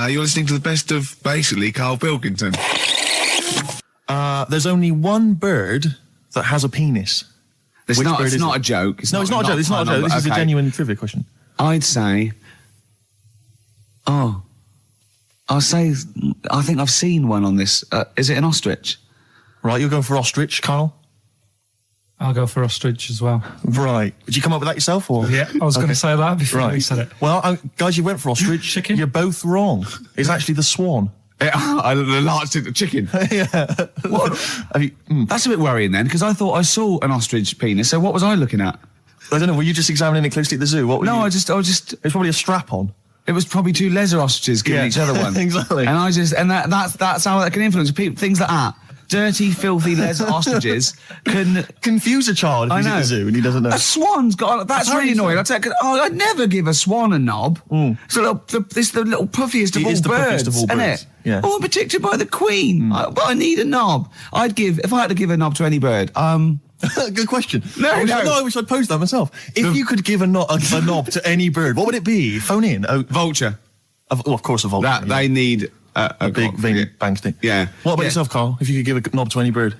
You're listening to the best of, basically, Karl Pilkington. There's only one bird that has a penis. It's not a joke. It's not a joke. This is a genuine trivia question. I'd say... I think I've seen one on this. Is it an ostrich? Right, you're going for ostrich, Karl? I'll go for ostrich as well. Right. Did you come up with that yourself, or...? Yeah, I was going to say that before you said it. Well, guys, you went for ostrich. Chicken? You're both wrong. It's actually the swan. The large chicken. Yeah. What? That's a bit worrying then, because I thought I saw an ostrich penis, so what was I looking at? I don't know, were you just examining it closely at the zoo? What were you... I just... It's probably a strap-on. It was probably two leather ostriches giving each other one. Exactly. And that's how that can influence people. Things like that. Dirty, filthy leather ostriches can confuse a child if he's at the zoo and he doesn't know. A swan's got... That's really annoying. I'd never give a swan a knob. So it's the little puffiest of all birds, isn't it? Yeah. Oh, I'm protected by the queen. But I need a knob. If I had to give a knob to any bird, Good question. No, I wish I'd posed that myself. If you could give a knob to any bird, what would it be? Phone in. Vulture. Of course, a vulture. They need a big veiny bang stick. Yeah. What about yourself, Karl? If you could give a knob to any bird,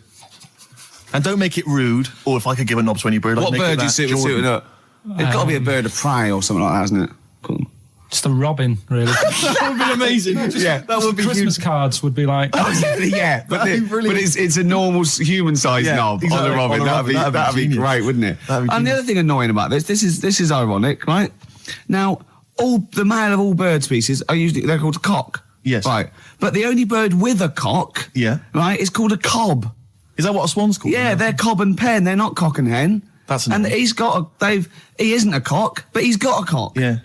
and don't make it rude. Or if I could give a knob to any bird, what I'd make bird it do you suit up? It's got to be a bird of prey or something like that, hasn't it? Cool. Just a robin, really. That would be amazing. That would be Christmas cards would be like... yeah, but it's a normal human-sized knob on a robin. That'd be great, wouldn't it? And the other thing annoying about this is ironic, right? Now, the male of all bird species they're called a cock. Yes. Right. But the only bird with a cock, right, is called a cob. Is that what a swan's called? Yeah, they're cob and pen. They're not cock and hen. That's annoying. And he isn't a cock, but he's got a cock. Yeah.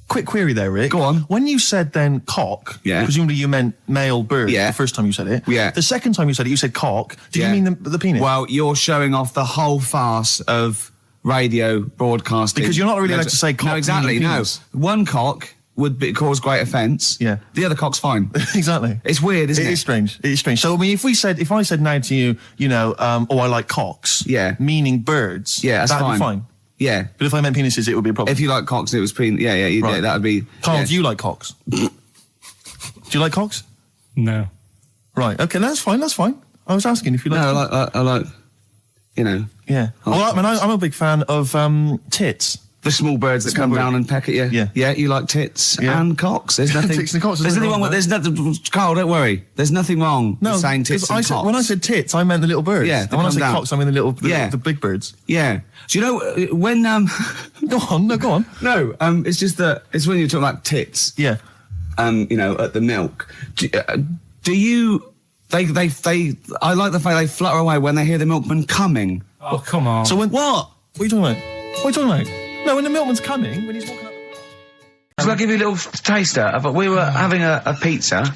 Quick query there, Rick. Go on. When you said then cock, presumably you meant male bird the first time you said it. Yeah. The second time you said it, you said cock. Did you mean the penis? Well, you're showing off the whole farce of radio broadcasting. Because you're not really allowed to say cock. No, exactly, no. Penis. One cock would cause great offence. Yeah. The other cock's fine. Exactly. It's weird, isn't it? It is strange. It is strange. So, I mean, if I said now to you, I like cocks. Yeah. Meaning birds. Yeah, that's that'd be fine. Yeah. But if I meant penises, it would be a problem. If you like cocks and it was penis, that would be... Karl, do you like cocks? Do you like cocks? No. Right, okay, that's fine. I was asking if you like... No, I like, Yeah. Well, I'm a big fan of tits. The small birds that come down and peck at you. Yeah. Yeah, you like tits and cocks. There's nothing... Tits and cocks. There's nothing wrong with... There's nothing... Karl, don't worry. There's nothing wrong with saying tits and cocks. When I said tits, I meant the little birds. Yeah, and when I said cocks, I mean the big birds. Yeah. Do you know, when... Go on. No, it's just that... It's when you're talking about tits. Yeah. At the milk. Do you... I like the fact they flutter away when they hear the milkman coming. Oh, come on. So when... What? What are you talking about? No, when the milkman's coming, when he's walking up... Shall I give you a little taster? We were having a pizza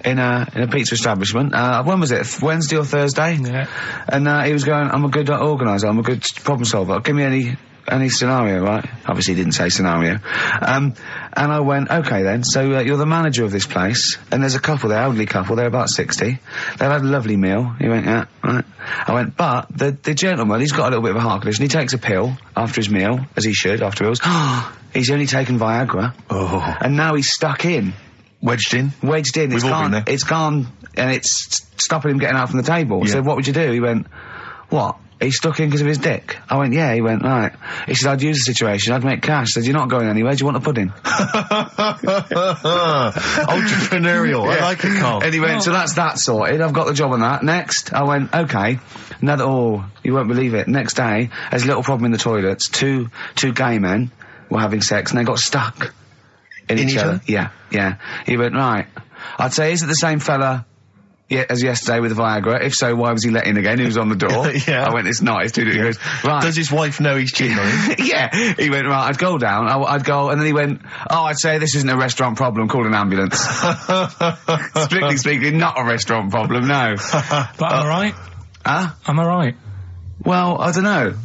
in a pizza establishment. When was it? Wednesday or Thursday? Yeah. And he was going, I'm a good organiser, I'm a good problem solver. Give me any scenario, right? Obviously he didn't say scenario. And I went, okay then, so you're the manager of this place, and there's a couple there, elderly couple, they're about 60. They've had a lovely meal. He went, yeah, right. I went, but the gentleman, he's got a little bit of a heart condition. He takes a pill after his meal, as he should, after meals. He's only taken Viagra. Oh. And now he's stuck in. Wedged in. We've all been there. It's gone, and it's stopping him getting out from the table. Yeah. So what would you do? He went, what? He's stuck in because of his dick. I went, yeah. He went, right. He said, I'd use the situation. I'd make cash. I said, you're not going anywhere. Do you want a pudding? Entrepreneurial. I like it, Karl. And he went, so that's that sorted. I've got the job on that. Next, I went, okay. You won't believe it. Next day, there's a little problem in the toilets. Two gay men were having sex and they got stuck in each other. Yeah. He went, right. I'd say, is it the same fella as yesterday with the Viagra? If so, why was he let in again? He was on the door. Yeah. I went, it's not. It's too different. He goes, right. Does his wife know he's cheating on him? Yeah. He went, right, I'd go down. I'd go, and then he went, I'd say this isn't a restaurant problem. Call an ambulance. Strictly speaking, not a restaurant problem, no. But am I right? Huh? Am I right? Well, I don't know.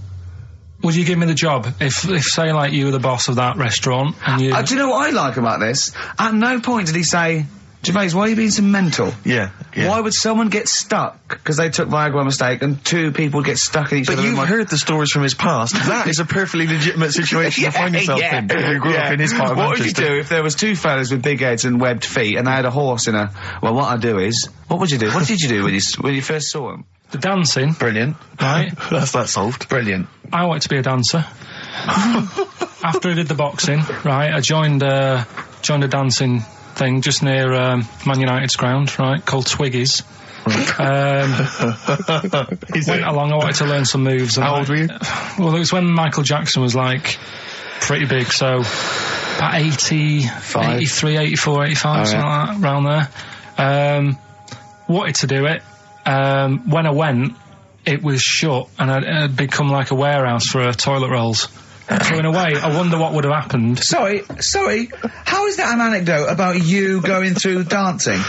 Would you give me the job if say, you were the boss of that restaurant and you... Do you know what I like about this? At no point did he say, Gervais, why are you being so mental? Yeah. Why would someone get stuck because they took Viagra by mistake and two people get stuck in each other? But you've heard the stories from his past. That is a perfectly legitimate situation to find yourself in. You grew up in his part of What would you Manchester. do if there was two fellas with big heads and webbed feet and they had a horse in a... Well, what I'd do is... What would you do? What did you do when you first saw them? The dancing, Brilliant. right? That's that solved. Brilliant. I wanted to be a dancer. After I did the boxing, right, I joined a dancing thing just near Man United's ground, right, called Twiggy's. Went along, I wanted to learn some moves. And How old were you? Well, it was when Michael Jackson was, like, pretty big, so about 83, 84, 85, something like that, around there. Wanted to do it. When I went, it was shut, and I'd become like a warehouse for toilet rolls. So in a way, I wonder what would have happened. Sorry. How is that an anecdote about you going through dancing?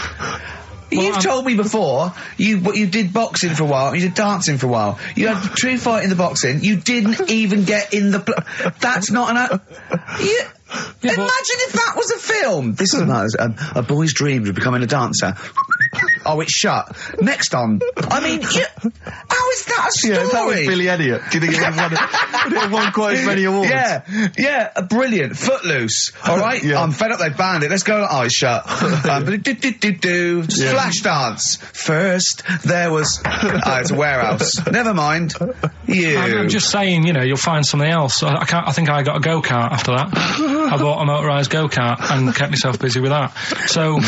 You've told me before you did boxing for a while, you did dancing for a while. You had a true fight in the boxing. You didn't even get in the. That's not an. Imagine if that was a film. This is a boy's dreams of becoming a dancer. Oh, it's shut. Next on. I mean, how is that a story? Yeah, that was Billy Elliot. Do you think it would have won quite as many awards? Yeah, brilliant. Footloose. All right, Yeah. I'm fed up. They banned it. Let's go. Oh, it's shut. Flash dance. First, there was. It's a warehouse. Never mind. I'm just saying, you'll find something else. I think I got a go-kart after that. I bought a motorised go-kart and kept myself busy with that. So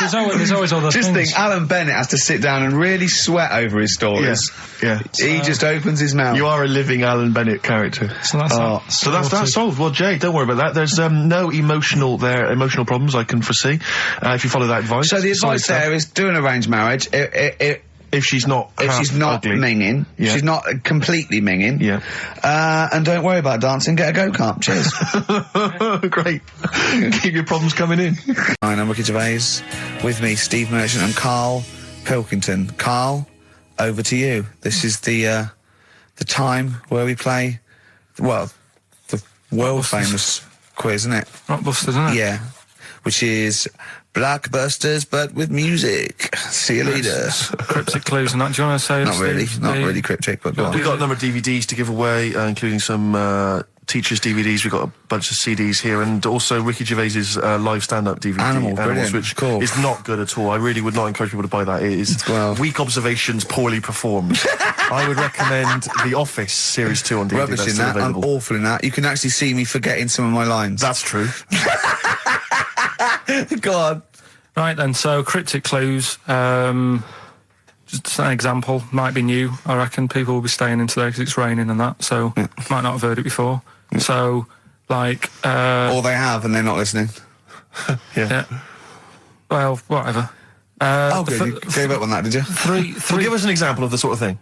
there's always other Just things. think, Alan Bennett has to sit down and really sweat over his stories. Yeah. He just opens his mouth. You are a living Alan Bennett character. So that's So that's solved. Well, Jay, don't worry about that. There's no emotional problems I can foresee if you follow that advice. So the advice Sorry, there is do an arranged marriage. if she's not ugly. minging, she's not completely minging. Yeah. And don't worry about dancing. Get a go-kart. Cheers. Great. Keep your problems coming in. Hi, I'm Ricky Gervais. With me, Steve Merchant and Karl Pilkington. Karl, over to you. This is the time where we play, the world famous quiz, isn't it? Rockbusters, isn't it? Yeah. Which is Blockbusters, but with music. See you later. Cryptic clues and that. Do you want to say? Not really cryptic, but go on. We've got a number of DVDs to give away, including some teachers' DVDs. We've got a bunch of CDs here, and also Ricky Gervais's live stand-up DVD, Animals, which cool. is not good at all. I really would not encourage people to buy that. It is weak observations, poorly performed. I would recommend The Office Series 2 on DVD. Rubbish in that. I'm awful in that. You can actually see me forgetting some of my lines. That's true. Go on. Right then, so cryptic clues, just an example, might be new, I reckon. People will be staying in today because it's raining and that, so might not have heard it before. So, like... or they have and they're not listening. Yeah. Well, whatever. Good. You gave up on that, did you? Well, give us an example of the sort of thing.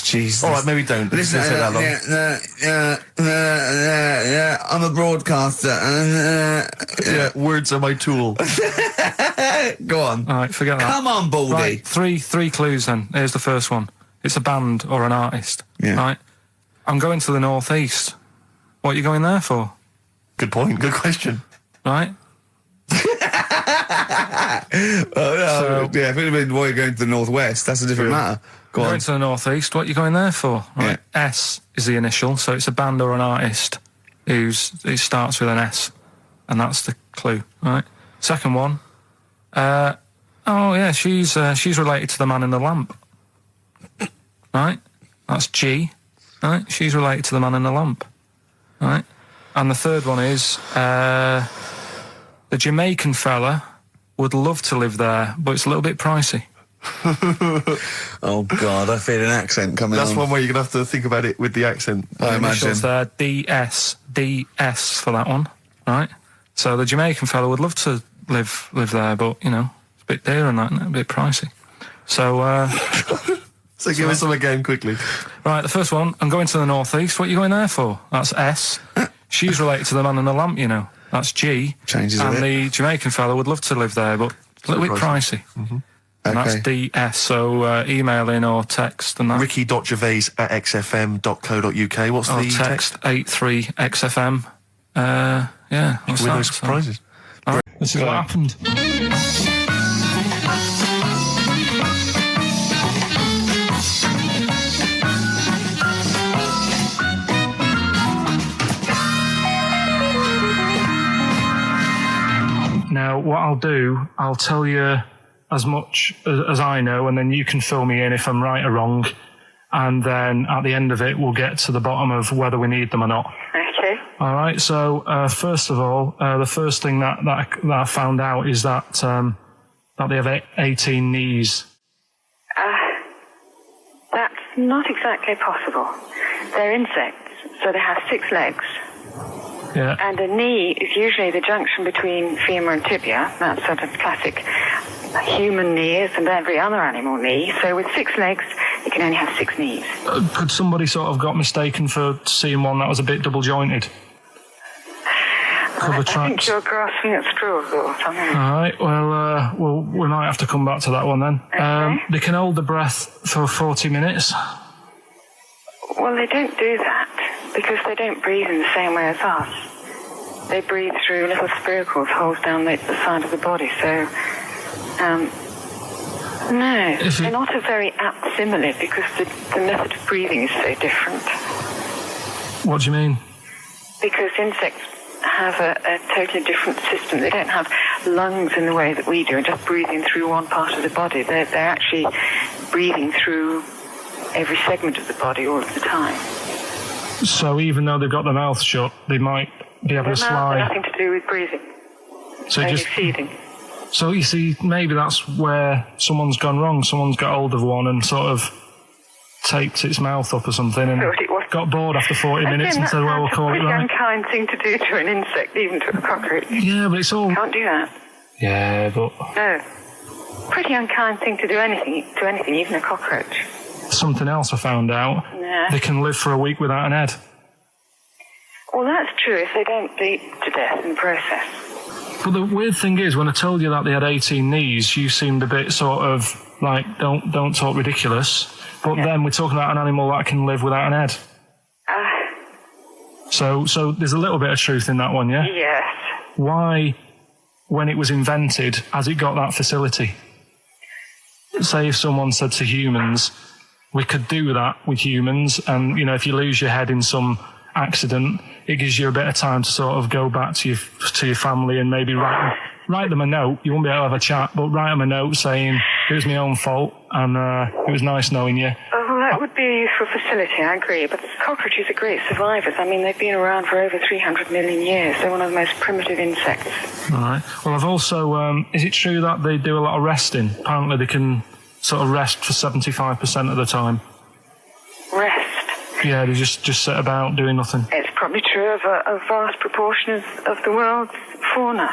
Jesus. All right, maybe don't. Listen, It's gonna take that long. I'm a broadcaster. Words are my tool. Go on. All right, forget that. Come on, Baldy. Right, three clues then. Here's the first one. It's a band or an artist. Yeah. Right? I'm going to the northeast. What are you going there for? Good point. Good question. Right? If it had been why you're going to the northwest, that's a different matter. Go Going on. to the northeast. What are you going there for? Right. Yeah. S is the initial, so it's a band or an artist who starts with an S, and that's the clue. Right. Second one. She's related to the man in the lamp. Right. That's G. Right. She's related to the man in the lamp. Right. And the third one is the Jamaican fella would love to live there, but it's a little bit pricey. Oh, God, I feel an accent coming on. That's one way you're going to have to think about it with the accent. I imagine. Initials there, DS for that one, right? So the Jamaican fella would love to live there, but, it's a bit dear and that, isn't it? A bit pricey. So, So give us some again, quickly. right, the first one, I'm going to the northeast. What are you going there for? That's S. She's related to the man in the lamp, That's G. Changes a and bit. the Jamaican fella would love to live there, but a little bit pricey. Mm-hmm. And Okay. that's DS, so email in or text and that. Ricky.gervais@xfm.co.uk. What's Or the text 83XFM. Yeah. With those surprises. This is what happened. Now, what I'll do, I'll tell you as much as I know, and then you can fill me in if I'm right or wrong. And then at the end of it, we'll get to the bottom of whether we need them or not. Okay. All right. So, first of all, the first thing that I found out is that they have 18 knees. That's not exactly possible. They're insects, so they have 6 legs. Yeah. And a knee is usually the junction between femur and tibia. That's sort of classic human knee and every other animal knee. So with 6 legs, you can only have 6 knees. Could somebody sort of got mistaken for seeing one that was a bit double jointed? I think you're grasping at straws or something. All right. Well, we might have to come back to that one then. Okay. They can hold the breath for 40 minutes. Well, they don't do that because they don't breathe in the same way as us. They breathe through little spiracles, holes down the side of the body. So, no, they're not a very apt simile because the method of breathing is so different. What do you mean? Because insects have a totally different system. They don't have lungs in the way that we do and just breathing through one part of the body. They're actually breathing through every segment of the body all of the time. So even though they've got their mouth shut, they might be able to slide. Nothing to do with breathing. So only just feeding. So you see, maybe that's where someone's gone wrong. Someone's got hold of one and sort of taped its mouth up or something and got bored after 40 minutes and said, well, we'll call it right. That's a pretty unkind thing to do to an insect, even to a cockroach. Yeah, but it's all... Can't do that. Yeah, but... No. Pretty unkind thing to do anything, even a cockroach. Something else I found out. Yeah. They can live for a week without an head. Well, that's true if they don't bleed to death in the process. But the weird thing is, when I told you that they had 18 knees, you seemed a bit sort of like, don't talk ridiculous. But then we're talking about an animal that can live without an head. So there's a little bit of truth in that one, yeah? Yes. Why, when it was invented, has it got that facility? Say if someone said to humans, we could do that with humans, and, you know, if you lose your head in some accident, it gives you a bit of time to sort of go back to your family and maybe write them a note. You won't be able to have a chat, but write them a note saying, it was my own fault, and it was nice knowing you. Well, that would be a useful facility, I agree, but cockroaches are great survivors. I mean, they've been around for over 300 million years. They're one of the most primitive insects. All right. Well, I've also... is it true that they do a lot of resting? Apparently they can sort of rest for 75% of the time. Rest? Yeah, they just sit about doing nothing. It's probably true of a vast proportion of the world's fauna.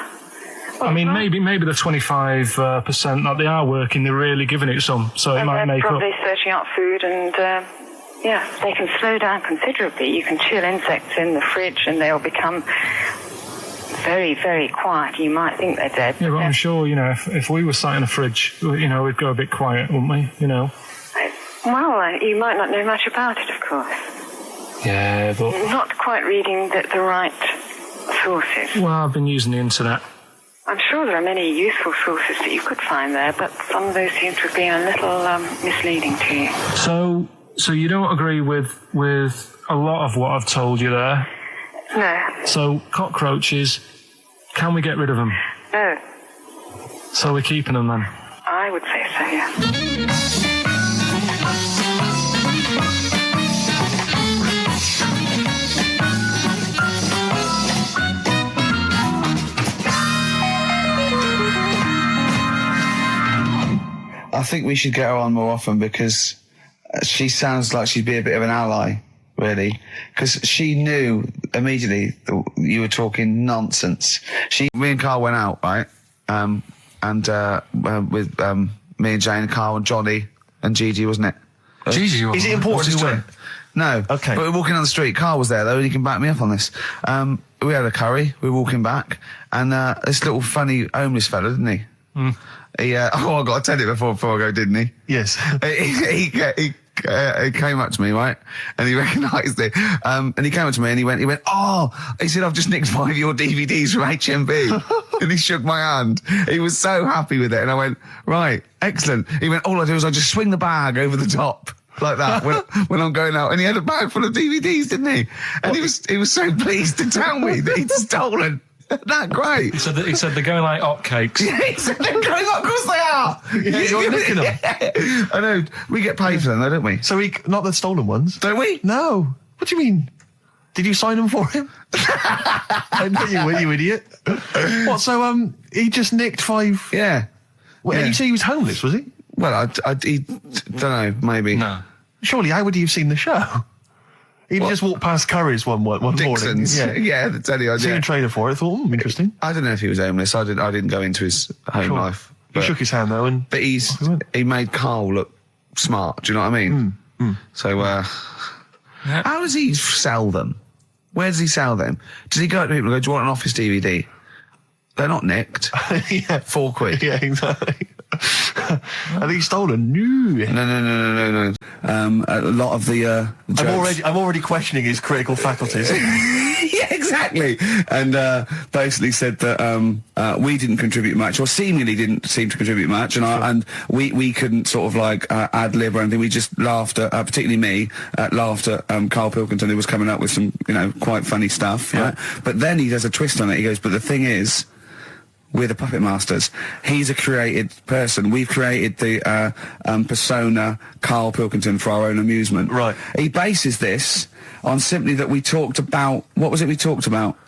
I mean, maybe the 25% that they are working, they're really giving it some, so it might make up. They're probably searching out food and, they can slow down considerably. You can chill insects in the fridge and they'll become very, very quiet. You might think they're dead. Yeah, but I'm sure, you know, if we were sat in a fridge, you know, we'd go a bit quiet, wouldn't we, you know? Well, you might not know much about it, of course. Yeah, but... You're not quite reading the right sources. Well, I've been using the internet. I'm sure there are many useful sources that you could find there, but some of those seem to have been a little misleading to you. So you don't agree with a lot of what I've told you there? No. So cockroaches, can we get rid of them? No. So we're keeping them then? I would say so, yeah. I think we should get her on more often because she sounds like she'd be a bit of an ally, really. Because she knew immediately that you were talking nonsense. Me and Carl went out, right? With me and Jane, Carl and Johnny and Gigi, wasn't it? Gigi, is it important to win? No. Okay. But we're walking down the street. Carl was there though, and he can back me up on this. We had a curry. We were walking back, and this little funny homeless fella, didn't he? Mm. I got to tell it before I go, didn't he? Yes. he came up to me, right? And he recognised it. And he came up to me and he went, oh, he said, I've just nicked 5 of your DVDs from HMV. And he shook my hand. He was so happy with it. And I went, right, excellent. He went, all I do is I just swing the bag over the top. Like that when I'm going out, and he had a bag full of DVDs, didn't he? And he was so pleased to tell me that he'd stolen. That great. He said they're going like hotcakes. Yeah, he said they're going up. Of course they are. Yeah, you're nicking them. Yeah. I know. We get paid for them, though, don't we? So not the stolen ones, don't we? No. What do you mean? Did you sign them for him? I know you were, you idiot. What? So he just nicked 5. Yeah. Well, yeah. And you say he was homeless, was he? Well, I don't know. Maybe. No. Surely, how would he have seen the show? He'd just walked past Curry's one Dixon's. morning. Yeah, that's any idea. Seen a trailer for it. I thought, interesting. I don't know if he was homeless. I didn't go into his home life. He shook his hand though, but he made Karl look smart. Do you know what I mean? So, how does he sell them? Where does he sell them? Does he go to people and go, do you want an Office DVD? They're not nicked. Yeah. £4. Yeah, exactly. I think he's stolen. No. A lot of the jokes. I'm already questioning his critical faculties. Yeah, exactly. And basically said that we didn't contribute much, or seemingly didn't seem to contribute much, and we couldn't sort of like ad lib or anything. We just laughed at, particularly me, laughed at Karl Pilkington, who was coming up with some, quite funny stuff. Yeah. Right? But then he does a twist on it. He goes, but the thing is, we're the puppet masters. He's a created person. We've created the persona Karl Pilkington for our own amusement. Right. He bases this on simply that we talked about... What was it we talked about?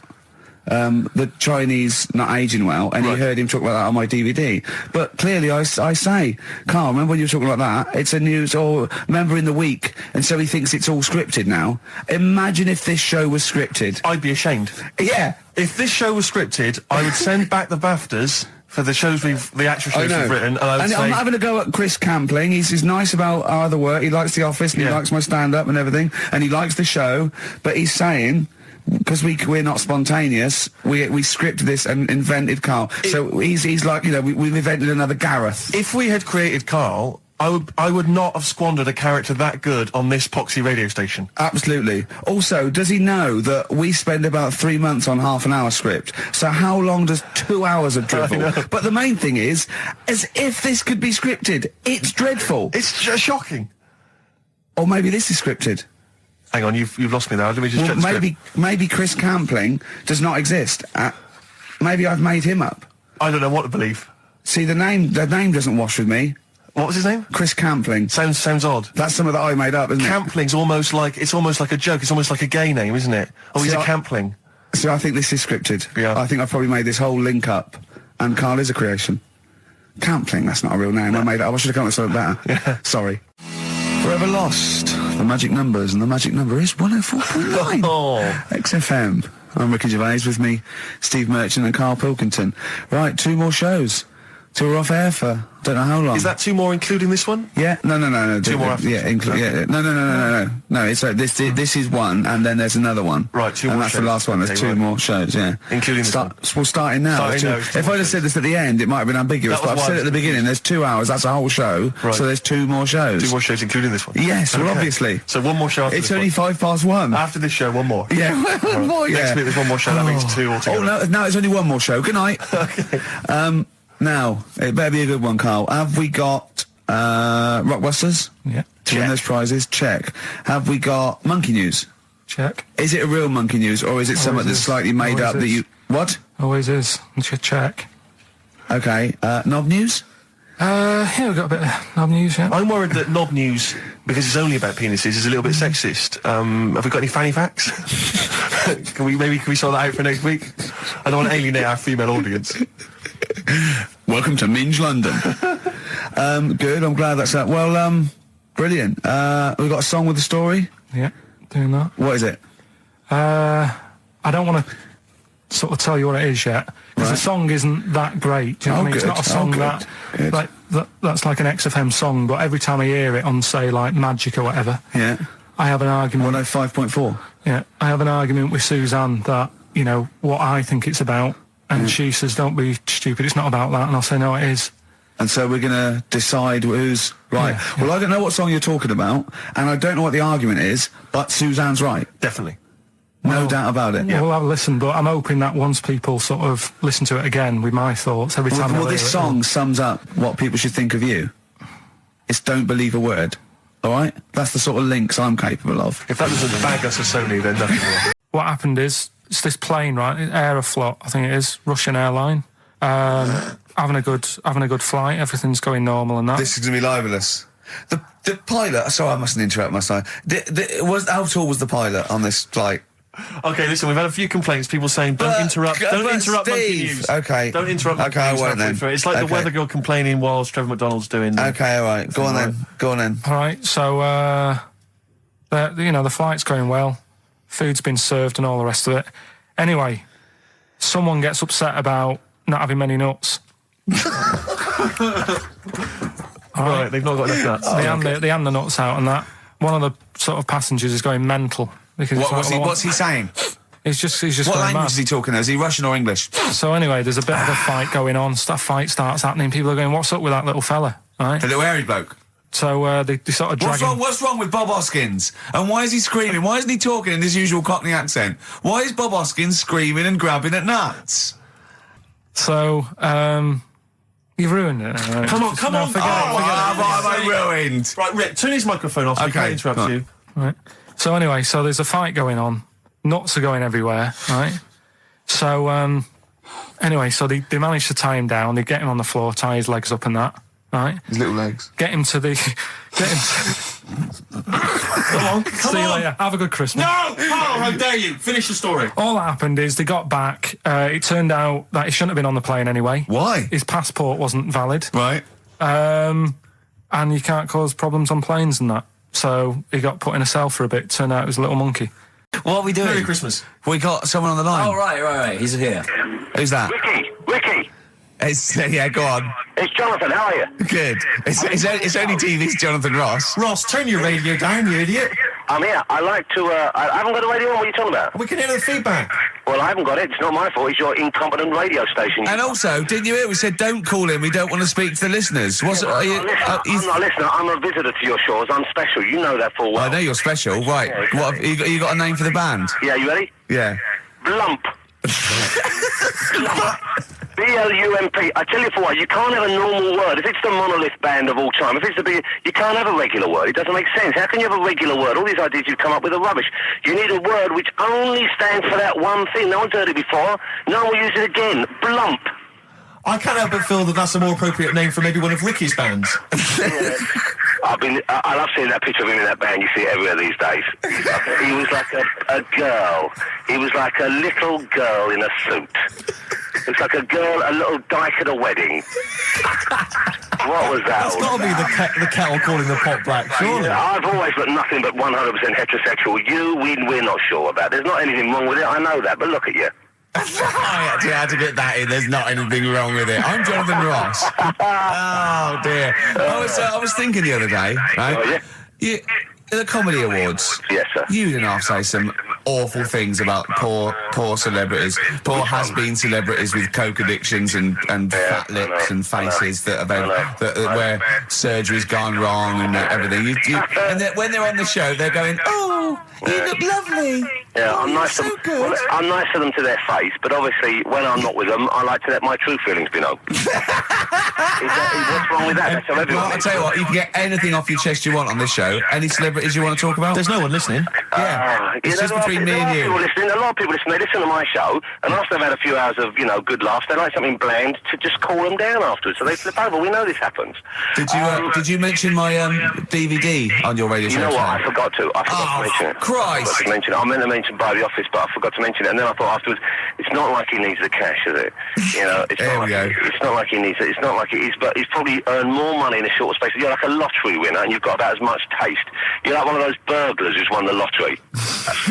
The Chinese not aging well, and he heard him talk about that on my DVD. But clearly I say, Karl, remember when you were talking about that? It's a news or member in the week, and so he thinks it's all scripted now. Imagine if this show was scripted. I'd be ashamed. Yeah. If this show was scripted, I would send back the BAFTAs for the shows the actual shows we've written, and I would say... I'm not having a go at Chris Campling. He's nice about our other work. He likes The Office, and he likes my stand-up and everything, and he likes the show, but he's saying... Because we're not spontaneous, we scripted this and invented Karl. So he's like, we've invented another Gareth. If we had created Karl, I would not have squandered a character that good on this poxy radio station. Absolutely. Also, does he know that we spend about 3 months on half an hour script? So how long does 2 hours of drivel? But the main thing is, as if this could be scripted, it's dreadful. It's just shocking. Or maybe this is scripted. Hang on, you've lost me there. Let me just check the script. Maybe Chris Campling does not exist. Maybe I've made him up. I don't know what to believe. See, the name doesn't wash with me. What was his name? Chris Campling. Sounds odd. That's something that I made up, isn't it? Campling's almost like a joke. It's almost like a gay name, isn't it? Oh, he's a Campling. See, I think this is scripted. Yeah. I think I've probably made this whole link up, and Karl is a creation. Campling, that's not a real name. I made it up. I should have come up with something better. Yeah. Sorry. Forever Lost, the magic numbers, and the magic number is 104.9. XFM. I'm Ricky Gervais, with me, Steve Merchant and Karl Pilkington. Right, 2 more shows. 2 are off air for don't know how long. Is that 2 more including this one? Yeah, no. 2 more after yeah, no. It's this is 1, and then there's another one. Right, 2 more. And that's shows. the last one. There's 2 more shows. Yeah, including this one. We're starting now. If I'd have said this at the end, it might have been ambiguous. But I've said it at the beginning. There's 2 hours. That's a whole show. Right. So there's 2 more shows. 2 more shows, including this one. Yes, well, obviously. So 1 more show. After it's this only one. 1:05. After this show, 1 more. Yeah, one more. Yeah. Next week there's 1 more show. That means 2 altogether. Oh no, it's only 1 more show. Good night. Okay. Now, it better be a good one, Karl. Have we got Rockbusters? Yeah. To win those prizes? Check. Have we got Monkey News? Check. Is it a real Monkey News, or is it something that's slightly made up that you... What? Always is. Check. Okay. Knob News? Yeah, we've got a bit of knob news, yeah. I'm worried that knob news, because it's only about penises, is a little bit sexist. Have we got any fanny facts? Can we sort that out for next week? I don't want to alienate our female audience. Welcome to Minge London. Good, I'm glad that's that. Well, brilliant. We've got a song with a story? Yeah, doing that. What is it? I don't want to sort of tell you what it is yet, because the song isn't that great. Do you know what I mean? It's not a song that's like an XFM song, but every time I hear it on, say, like Magic or whatever, I have an argument. 105.4? Yeah, I have an argument with Suzanne that, what I think it's about, and she says, don't be stupid, it's not about that, and I'll say, no, it is. And so we're going to decide who's right. Yeah. Well, I don't know what song you're talking about, and I don't know what the argument is, but Suzanne's right. Definitely. No doubt about it. We'll have a listen, but I'm hoping that once people sort of listen to it again with my thoughts every time. Well, this song sums up what people should think of you. It's don't believe a word. All right? That's the sort of links I'm capable of. If that doesn't bag us a Sony, then nothing will. What happened is, it's this plane, right? Aeroflot, I think it is, Russian airline. Having a good flight, everything's going normal and that. This is going to be libelous. The pilot, sorry, I mustn't interrupt my side. How tall was the pilot on this flight? Okay, listen, we've had a few complaints, people saying, don't interrupt Monkey Steve. News. Okay. Don't interrupt Monkey Okay, I News. won't then. It's like the weather girl complaining whilst Trevor McDonald's doing... Okay, all right. Go on then. All right, so, the flight's going well. Food's been served and all the rest of it. Anyway, someone gets upset about not having many nuts. Right, they've not got enough nuts. They hand the nuts out and that. One of the sort of passengers is going mental. What's he saying? He's just What going language mad. is he talking? Is he Russian or English? So anyway, there's a bit of a fight going on. Fight starts happening. People are going, "What's up with that little fella?" Right? The little hairy bloke. So they sort of drag him. What's wrong with Bob Hoskins? And why is he screaming? Why isn't he talking in his usual Cockney accent? Why is Bob Hoskins screaming and grabbing at nuts? So you've ruined it. Come on. What have I ruined? Right, Rick, turn his microphone off so we can't interrupt you. Right. So anyway, there's a fight going on. Nuts are going everywhere, right? So anyway, they manage to tie him down. They get him on the floor, tie his legs up and that, right? His little legs. Get him to Come See you on. later. Have a good Christmas. No! Carl, how dare you? Finish the story. All that happened is they got back. It turned out that he shouldn't have been on the plane anyway. Why? His passport wasn't valid. Right. And you can't cause problems on planes and that. So he got put in a cell for a bit. Turned out it was a little monkey. What are we doing? Merry Christmas. We got someone on the line. Oh, right. He's here. Who's that? Ricky, Yeah, go on. it's Jonathan. How are you? Good. It's only TV's Jonathan Ross. Ross, turn your radio down, you idiot. I'm here. I like to. I haven't got a radio on. What are you talking about? We can hear the feedback. Well, I haven't got it. It's not my fault. It's your incompetent radio station. And also, didn't you hear we said don't call in, we don't want to speak to the listeners? I'm I'm not a listener. I'm a visitor to your shores. I'm special. You know that full well. I know you're special, right. Yeah, exactly. What, you got a name for the band? Yeah, you ready? Yeah. Blump. B-L-U-M-P. I tell you for what, you can't have a normal word. If it's the monolith band of all time, if it's the big, you can't have a regular word. It doesn't make sense. How can you have a regular word? All these ideas you've come up with are rubbish. You need a word which only stands for that one thing. No one's heard it before. No one will use it again. Blump. I can't help but feel that that's a more appropriate name for maybe one of Ricky's bands. I love seeing that picture of him in that band. You see it everywhere these days. He was like a girl. He was like a little girl in a suit. It's like a little dyke at a wedding. What was that? That's got to be the kettle calling the pot black, surely. Yeah, I've always got nothing but 100% heterosexual. We're not sure about. There's not anything wrong with it. I know that, but look at you. I actually had to get that in. There's not anything wrong with it. I'm Jonathan Ross. Oh dear. I was thinking the other day, right? Oh, yeah? The Comedy Awards. Yes, sir. You didn't half say some awful things about poor celebrities, poor has-been celebrities with coke addictions and fat lips and faces that where surgery's gone wrong and everything. And when they're on the show, they're going, "Oh, you look lovely." Yeah, I'm nice so to them. good. Well, I'm nice to them to their face, but obviously when I'm not with them, I like to let my true feelings be known. What's wrong with that? That's how everyone Well, I'll is. tell you what, you can get anything off your chest you want on this show. Any celebrities you want to talk about? There's no one listening. Yeah, it's just between me and you. A lot of people listen. They listen to my show, and after they've had a few hours of good laughs, they like something bland to just cool them down afterwards. So they flip over. We know this happens. Did you mention my DVD on your radio show? You know what? today? I forgot to mention it. Christ! I forgot to mention it. I meant to mention by the office, but I forgot to mention it. And then I thought afterwards, it's not like he needs the cash, is it? It's not like he needs it. It's not like it is. But he's probably earned more money in a short space. You're like a lottery winner, and you've got about as much taste. You're like one of those burglars who's won the lottery.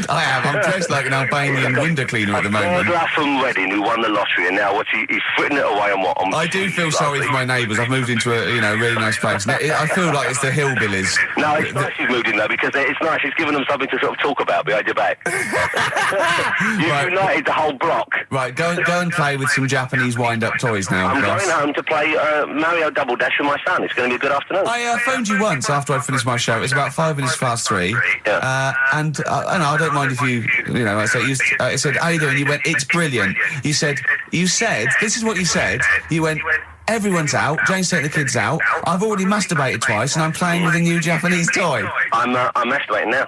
I am. I'm dressed like an Albanian window cleaner at the moment. Burglar from Reading who won the lottery, and now he's fritting it away on what? I do feel sorry for my neighbours. I've moved into a really nice place. I feel like it's the hillbillies. No, it's nice he's moved in though, because it's nice. He's given them something to sort of talk about behind your back. You've united the whole block. Right. Go and play with some Japanese wind-up toys now. I'm Ross. going home to play Mario Double Dash with my son. It's going to be a good afternoon. I phoned you once after I'd finished my show. It was about 3 Yeah. and I don't mind if you know. I said, how you doing? You went, it's brilliant. You said, this is what you said. You went, everyone's out. Jane's taking the kids out. I've already masturbated twice, and I'm playing with a new Japanese toy. I'm masturbating now.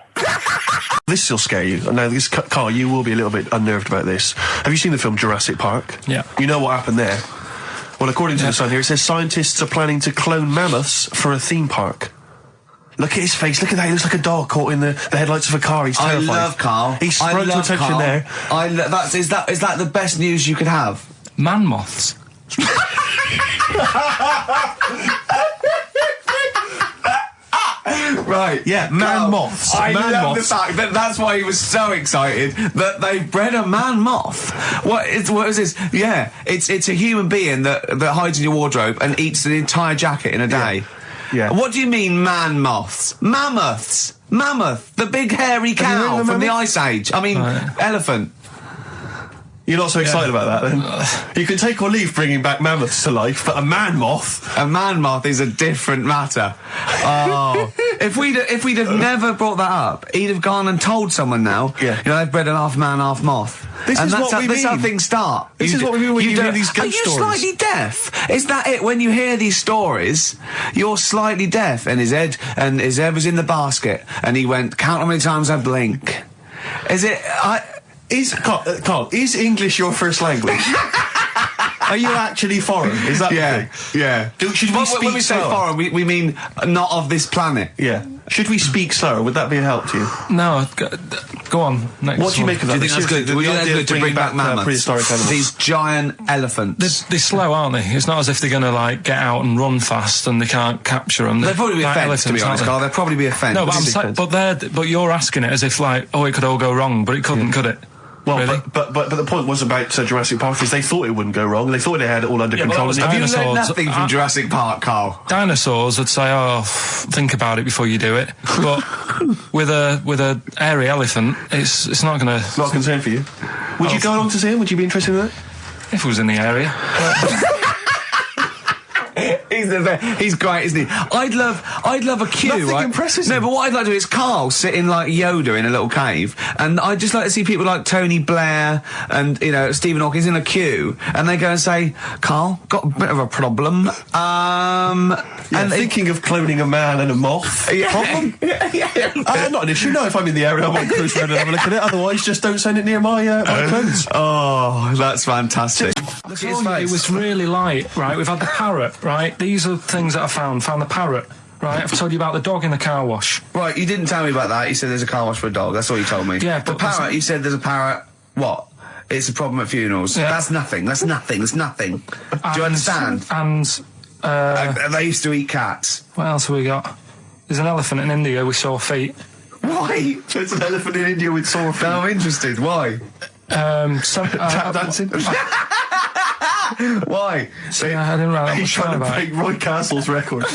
This will scare you. Now, Carl, you will be a little bit unnerved about this. Have you seen the film Jurassic Park? Yeah. You know what happened there? Well, according to the Sun here, it says scientists are planning to clone mammoths for a theme park. Look at his face. Look at that. He looks like a dog caught in the headlights of a car. He's terrified. I love Carl. He's sprung to attention Carl. there. Is that the best news you could have? Man moths. Right. Yeah, man moths. I Man love moths. the fact that that's why he was so excited that they bred a man moth. What is this? Yeah, it's a human being that hides in your wardrobe and eats an entire jacket in a day. Yeah. What do you mean, man moths? Mammoths. Mammoth, the big hairy cow heard of from the mammoth? Ice Age. I mean, elephant. You're not so excited about that, then? You can take or leave bringing back mammoths to life, but a man moth... A man moth is a different matter. Oh, if we'd have never brought that up, he'd have gone and told someone now. Yeah. You know, they've bred an half man, half moth. This is what we This is how mean. things start. This is what we mean when you hear these ghost Are you stories. slightly deaf? Is that it? When you hear these stories, you're slightly deaf. And his head was in the basket, and he went, count how many times I blink. Is it? Carl, is English your first language? Are you actually foreign? Is that the thing? Yeah. Should we speak when we say slower? foreign, we mean not of this planet. Yeah. Should we speak slower? Would that be a help to you? No, go on. Next What do you one. make of that? Do you think that's good? The Would you idea think of that's good to bring back mammoths? prehistoric animals. These giant elephants. They're slow, aren't they? It's not as if they're going to, like, get out and run fast and they can't capture them. They'd probably be a Like fence, to be elephants, honest, aren't Carl. They'd probably be a fence. they? No, but I'm Big saying, fence. but you're asking it as if, like, oh, it could all go wrong, but it couldn't, could it? Well, Really? but the point was about Jurassic Park is they thought it wouldn't go wrong. They thought they had it all under Yeah, but control. that was and Have you dinosaurs. learned nothing from Jurassic Park, Carl? Dinosaurs would say, oh, think about it before you do it. But with a hairy elephant, it's not going to... Not a concern for you. Would you go along to see him? Would you be interested in that? If it was in the area. He's great, isn't he? I'd love a queue, Nothing right? impresses No, him. but what I'd like to do is Carl sitting like Yoda in a little cave, and I'd just like to see people like Tony Blair and, you know, Stephen Hawking's in a queue, and they go and say, Carl, got a bit of a problem. And thinking of cloning a man and a moth. Problem? Not an issue. No, if I'm in the area, I might cruise around and have a look at it. Otherwise, just don't send it near my clothes. Oh, that's fantastic. I told you, it was really light, right? We've had the parrot, right? These are things that I found the parrot, right? I've told you about the dog in the car wash. Right, you didn't tell me about that. You said there's a car wash for a dog. That's all you told me. Yeah, the but parrot, you said there's a parrot. What? It's a problem at funerals. Yeah. That's nothing. That's nothing. That's nothing. Do you understand? And They used to eat cats. what else have we got? There's an elephant in India with sore feet. Why? There's an elephant in India with sore feet. I'm interested. Why? Tap dancing. Why? I didn't write that He's much down trying to about it. break Roy Castle's record.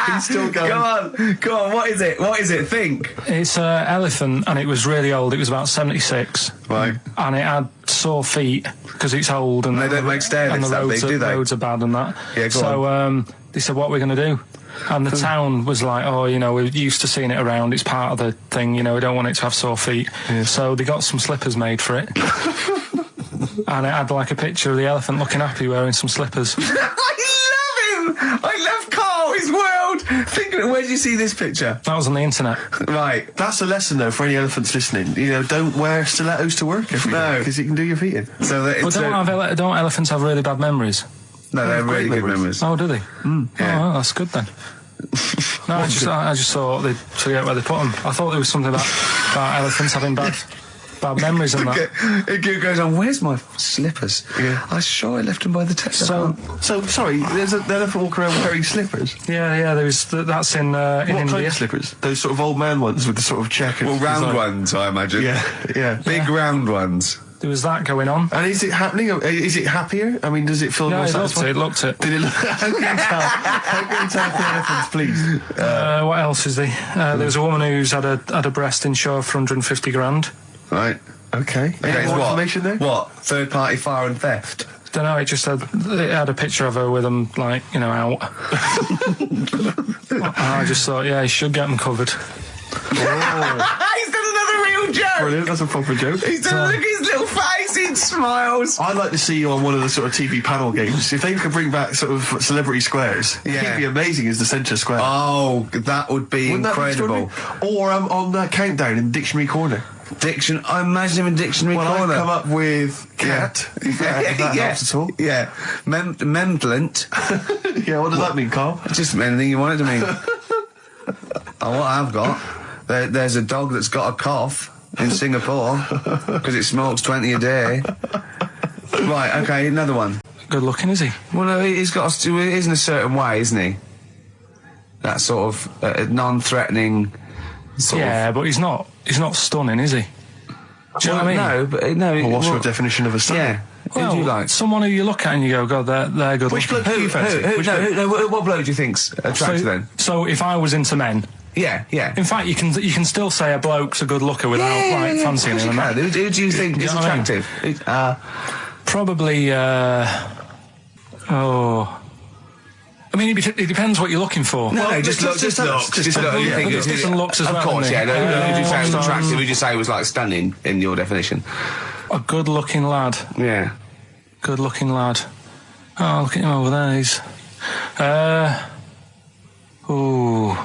He's still going. Go on. What is it? What is it? Think. It's an elephant, and it was really old. It was about 76. Right. And it had sore feet because it's old, and They don't make stair and lifts the that roads big, do they? roads are bad and that. Yeah, go so they said, "What are we going to do?" And the town was like, "Oh, you know, we're used to seeing it around. It's part of the thing. You know, we don't want it to have sore feet." Yeah. So they got some slippers made for it. And it had like a picture of the elephant looking happy wearing some slippers. I love him. I love Carl. His world. Think. Where did you see this picture? That was on the internet. Right. That's a lesson, though, for any elephants listening. You know, don't wear stilettos to work every day, No. because you can do your feet in. So that But it's don't elephants have really bad memories? no, they're great really good memories. memories. Oh, do they? Yeah. Oh, well, that's good then. No, I just thought they'd forget where they put them. I thought there was something about elephants having bad memories and that. It goes on. Where's my slippers? Yeah. I'm sure I left them by the test. So, So, sorry, there's an elephant walking around wearing slippers. yeah, that's in What kind India. of slippers? Those sort of old man ones with the sort of checkered well, round design. ones, I imagine. Yeah. Big round ones. There was that going on. And is it happening? Is it happier? I mean, does it feel No, more it satisfying? looked it. Did it look? How can you tell? How can you tell the elephants, please? What else is there? There was a woman who's had a breast insured for 150 grand. Right. Okay. Okay, More what? information there? What? Third party fire and theft? Don't know. It had a picture of her with them, like, you know, out. I just thought, yeah, he should get them covered. He's done another real joke. Brilliant, that's a proper joke. He's done, look at his little face, he smiles. I'd like to see you on one of the sort of TV panel games. If they could bring back sort of celebrity squares, Yeah. it'd be amazing as the centre square. Oh, that would be Wouldn't that be incredible. extraordinary? Or on Countdown in Dictionary Corner. I imagine him in Dictionary Well, Corner. I'd come up with cat. If that helps at all. Yeah. Memblent. Yeah, what does that mean, Carl? Just anything you want it to mean. Oh, what I've got, there's a dog that's got a cough in Singapore because it smokes 20 a day. Right, okay, another one. Good looking, is he? Well, no, he's got he is in a certain way, isn't he? That sort of non-threatening sort Yeah, of... but he's not stunning, is he? Do you know what I mean? No, but no. Well, what's your definition of a stunning? Yeah. Well, who do you like? Someone who you look at and you go, God, they're good Which looking. bloke do you fancy? What bloke do you think's attractive then? So if I was into men, Yeah. in fact, you can still say a bloke's a good looker without fancying him. And that. Who do you think You is know what I mean? attractive? Probably. I mean, it depends what you're looking for. No, just look. Just look. You think there's different looks as of well, course, isn't yeah. there? Who do you say was attractive? Who do you say was like stunning in your definition? A good-looking lad. Yeah. Good-looking lad. Oh, look at him over there. He's. Ooh.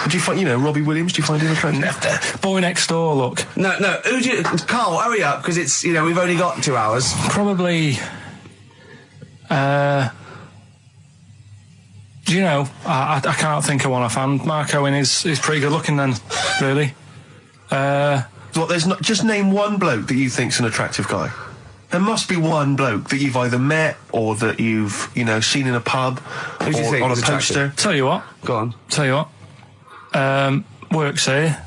Do you find, Robbie Williams, do you find him attractive? Boy next door, look. No. Who do you? Carl, hurry up, because it's we've only got 2 hours. Probably. Do you know? I can't think of one offhand. Mark Owen is pretty good looking then, really. What, there's not, just name one bloke that you think's an attractive guy. There must be one bloke that you've either met or that you've, seen in a pub Who do you or think on a is attractive? poster. Tell you what. Go on. Tell you what. Works here.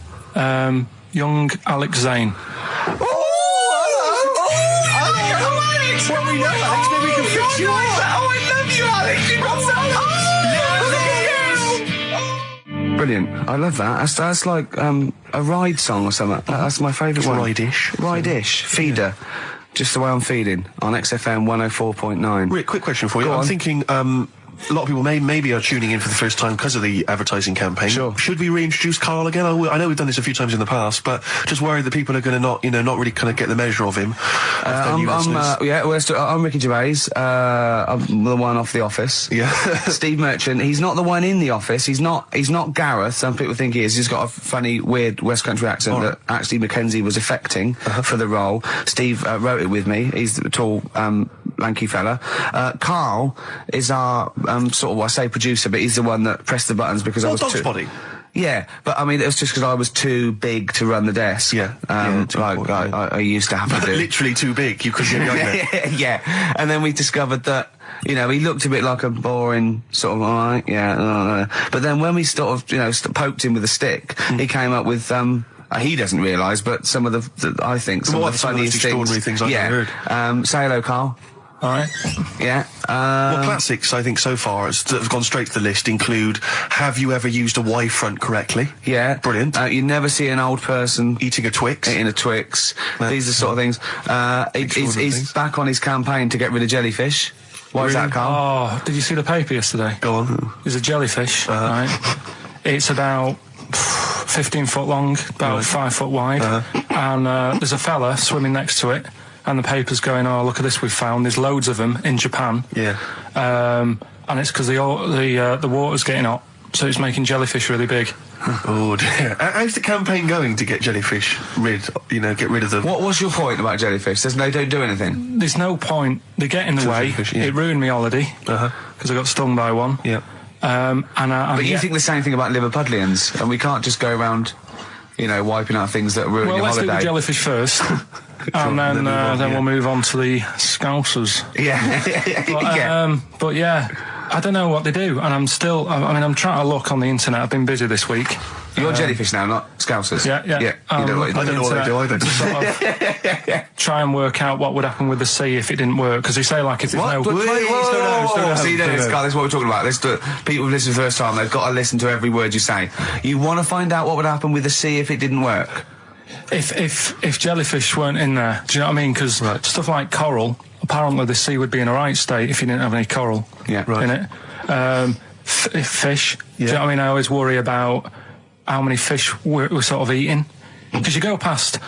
Young Alex Zane. Well, we know Alex, maybe we can fix you up. Oh, I love you, Alex. You got so brilliant. I love that. That's like a ride song or something. That's my favourite one. Ride-ish. Ride-ish. Feeder. Just the way I'm feeding on XFM 104.9. Rick, quick question for you. Go I'm on. thinking a lot of people maybe are tuning in for the first time because of the advertising campaign. Sure. Should we reintroduce Carl again? I know we've done this a few times in the past, but just worried that people are going to not really kind of get the measure of him. I'm Ricky Gervais. I'm the one off The Office. Yeah. Steve Merchant. He's not the one in The Office. He's not Gareth. Some people think he is. He's got a funny, weird West Country accent that actually Mackenzie was affecting for the role. Steve wrote it with me. He's the tall, lanky fella. Carl is our sort of, I say producer, but he's the one that pressed the buttons because I was Dog's too... Body. Yeah, but I mean, it was just because I was too big to run the desk. Yeah. Too like important, I used to have to do. Literally too big. You couldn't get behind there. Yeah, and then we discovered that, he looked a bit like a boring sort of, all right, yeah, but then when we sort of, poked him with a stick, he came up with, he doesn't realise, but some of the I think, some of the funniest extraordinary things I've ever heard. Say hello, Carl. All right. Yeah. Well, classics, I think, so far, that have gone straight to the list include, have you ever used a Y front correctly? Yeah. Brilliant. You never see an old person Eating a Twix. eating a Twix. These are the sort of things. He's back on his campaign to get rid of jellyfish. Why is that, Carl? Oh, did you see the paper yesterday? Go on. There's a jellyfish, right? It's about 15 foot long, about 5 foot wide, and there's a fella swimming next to it, and the paper's going, oh, look at this we've found. There's loads of them in Japan. Yeah. And it's because the water's getting hot, so it's making jellyfish really big. Oh dear. How's the campaign going to get jellyfish get rid of them? What was your point about jellyfish? They don't do anything. There's no point. They get in the way. Jellyfish, yeah. It ruined me holiday because I got stung by one. Yeah. But you think the same thing about Liverpudlians, and we can't just go around, wiping out things that ruin Well, your let's holiday. do the jellyfish first, and then we'll move on to the Scousers. Yeah. But yeah, I don't know what they do, and I'm trying to look on the internet. I've been busy this week. You're jellyfish now, not Scousers. Yeah. You know what I don't know what they do either. To sort of try and work out what would happen with the sea if it didn't work, because they say like if there's no. See, Carl, this is what we're talking about. People who've listened for the first time, they've got to listen to every word you say. You want to find out what would happen with the sea if it didn't work? if jellyfish weren't in there, do you know what I mean? Because stuff like coral, apparently the sea would be in a right state if you didn't have any coral in it. Fish, do you know what I mean? I always worry about how many fish we're sort of eating. Because you go past...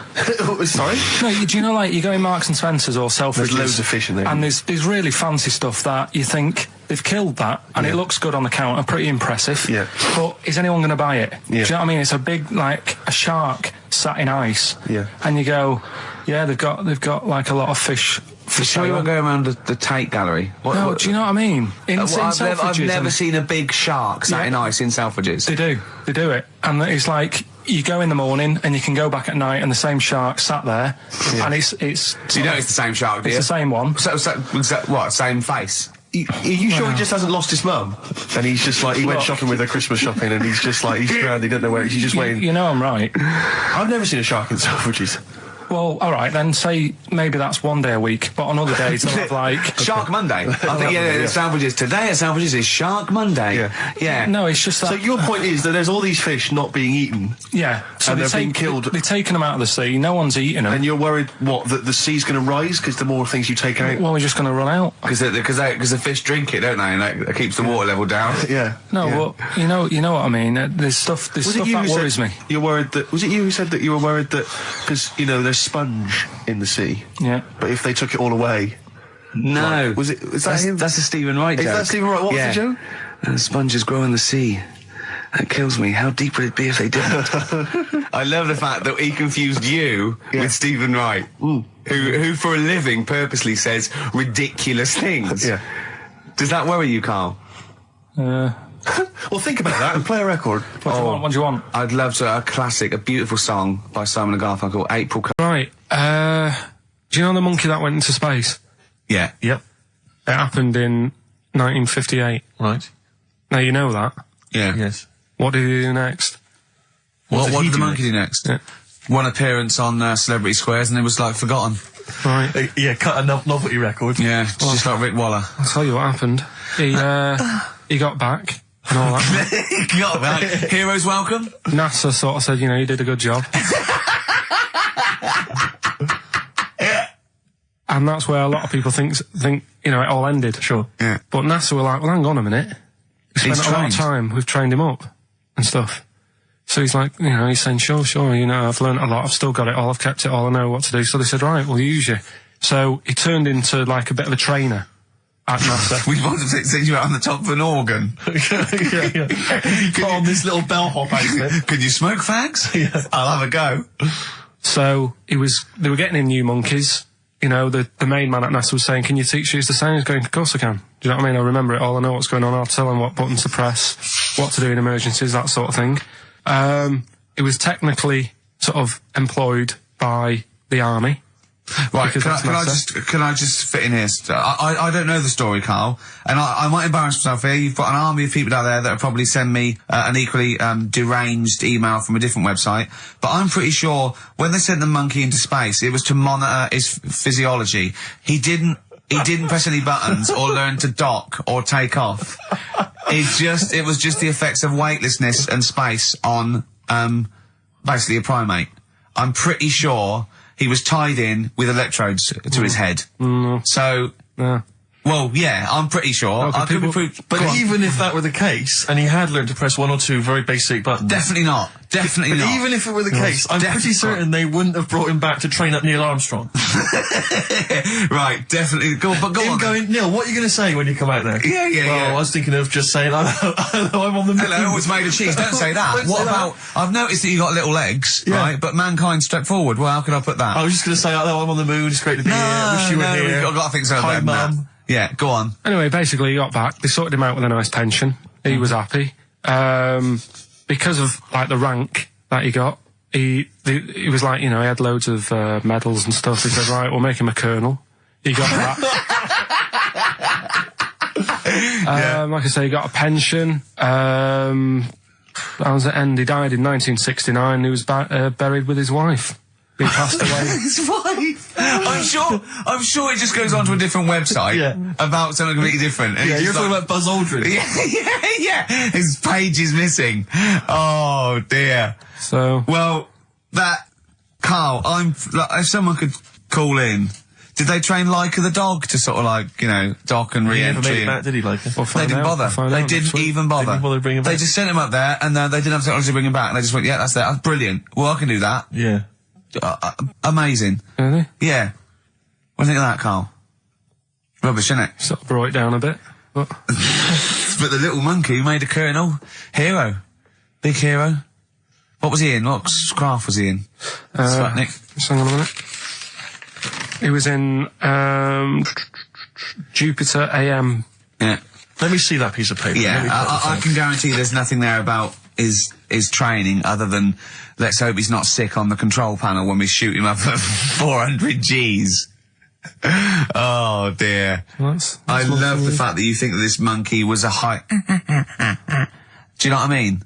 Sorry? No, do you know, like, you go in Marks and Spencer's or Selfridges... There's loads of fish in there. And there's really fancy stuff that you think they've killed that, and it looks good on the counter, pretty impressive. Yeah. But is anyone going to buy it? Do you know what I mean? It's a big, like, a shark sat in ice. Yeah. And you go, yeah, they've got like, a lot of fish... So you won't go around the Tate Gallery? No, do you know what I mean? I've never seen a big shark sat in ice in Selfridges. They do it. And it's like, you go in the morning and you can go back at night and the same shark sat there. And it's... So you know it's the same shark, do you? It's the same one. So what, same face? Are you sure he just hasn't lost his mum? And he's just like, he went shopping with her Christmas shopping and he's just like, he's drowned, he doesn't know where, he's just waiting. You know I'm right. I've never seen a shark in Selfridges. Well, all right, then say maybe that's one day a week, but on other days they'll have like... Shark Monday. I think, Selfridges. Today at Selfridges is Shark Monday. Yeah. No, it's just that... So your point is that there's all these fish not being eaten. Yeah. So and they're being killed. They've taken them out of the sea, no one's eating them. And you're worried, what, that the sea's going to rise because the more things you take out? Well, we're just going to run out. Because the fish drink it, don't they? And that keeps the water level down. No, well, you know what I mean. There's stuff that worries me. You're worried that... Was it you who said that you were worried that... Because, you know, there's sponge in the sea. Yeah. But if they took it all away... No. Was that him? That's a Stephen Wright joke. Is that Stephen Wright? What was the joke? And sponges grow in the sea. That kills me. How deep would it be if they didn't? I love the fact that he confused you with Stephen Wright, who for a living purposely says ridiculous things. Yeah. Does that worry you, Carl? Well, think about that and play a record. What do you want? I'd love to. A classic, a beautiful song by Simon and Garfunkel, April. Right. Do you know the monkey that went into space? Yeah. Yep. It happened in 1958. Right. Now you know that. Yeah. Yes. What did he do next? What did the monkey do next? Yeah. One appearance on Celebrity Squares and it was like forgotten. Right. Cut a novelty record. Yeah, just like Rick Waller. I'll tell you what happened. He got back and all that. He got back. Heroes welcome. NASA sort of said, you did a good job. And that's where a lot of people think it all ended. Sure. Yeah. But NASA were like, well, hang on a minute. We spent a lot of time. We've trained him up and stuff. So he's like, he's saying, sure, I've learned a lot. I've still got it all. I've kept it all. I know what to do. So they said, right, we'll use you. So he turned into like a bit of a trainer at NASA. We wanted to send you out on the top of an organ. You put on this little bellhop outfit. Could you smoke fags? Yeah. I'll have a go. So they were getting in new monkeys. The main man at NASA was saying, can you teach these the same? He's going, of course I can. Do you know what I mean? I remember it all. I know what's going on. I'll tell them what buttons to press, what to do in emergencies, that sort of thing. It was technically sort of employed by the army. Right, can I just fit in here? I don't know the story, Carl, and I might embarrass myself here. You've got an army of people out there that will probably send me an equally deranged email from a different website, but I'm pretty sure when they sent the monkey into space, it was to monitor his physiology. He didn't press any buttons or learn to dock or take off. It was just the effects of weightlessness and space on basically a primate. I'm pretty sure he was tied in with electrodes to his head. So, well, yeah, I'm pretty sure. I could be proved. But even if that were the case, and he had learned to press one or two very basic buttons. Definitely not. Definitely not. Even if it were the case, I'm pretty certain they wouldn't have brought him back to train up Neil Armstrong. Right, definitely. Go on. Going, Neil, what are you going to say when you come out there? Yeah. I was thinking of just saying, I'm on the moon. Hello, it's made of cheese. Don't say that. What about, I've noticed that you got little legs, right? But mankind stepped forward. Well, how could I put that? I was just going to say, I'm on the moon. It's great to be here. Wish you were here. I've got to think so. Hi, Mum. Yeah, go on. Anyway, basically he got back. They sorted him out with a nice pension. He was happy. Because of, like, the rank that he got, he was like, he had loads of medals and stuff. He said, right, we'll make him a colonel. He got that. Like I say, he got a pension. How does it end? He died in 1969. He was buried with his wife. He passed away. His wife. I'm sure it just goes on to a different website about something completely different. Yeah, you're talking about Buzz Aldrin. Yeah. His page is missing. Oh dear. So well, that Carl, if someone could call in, did they train Leica the dog to sort of like, dock and He never re-entry? made it back, did he, like? They didn't bother. They didn't even bother. They didn't bother bringing him They back. just sent him up there, and they didn't have technology to bring him back. And they just went, yeah, that's brilliant. Well, I can do that. Yeah. Amazing. Really? Yeah. What do you think of that, Carl? Rubbish, isn't it? Sort of brought it down a bit. But But the little monkey made a colonel. Hero. Big hero. What was he in? What craft was he in? Sputnik. just hang on a minute. He was in Jupiter AM. Yeah. Let me see that piece of paper. Let me Yeah, put the I phone. can guarantee there's nothing there about his training other than let's hope he's not sick on the control panel when we shoot him up at 400 Gs. Oh dear. I love the fact that you think that this monkey was a high... Do you know what I mean?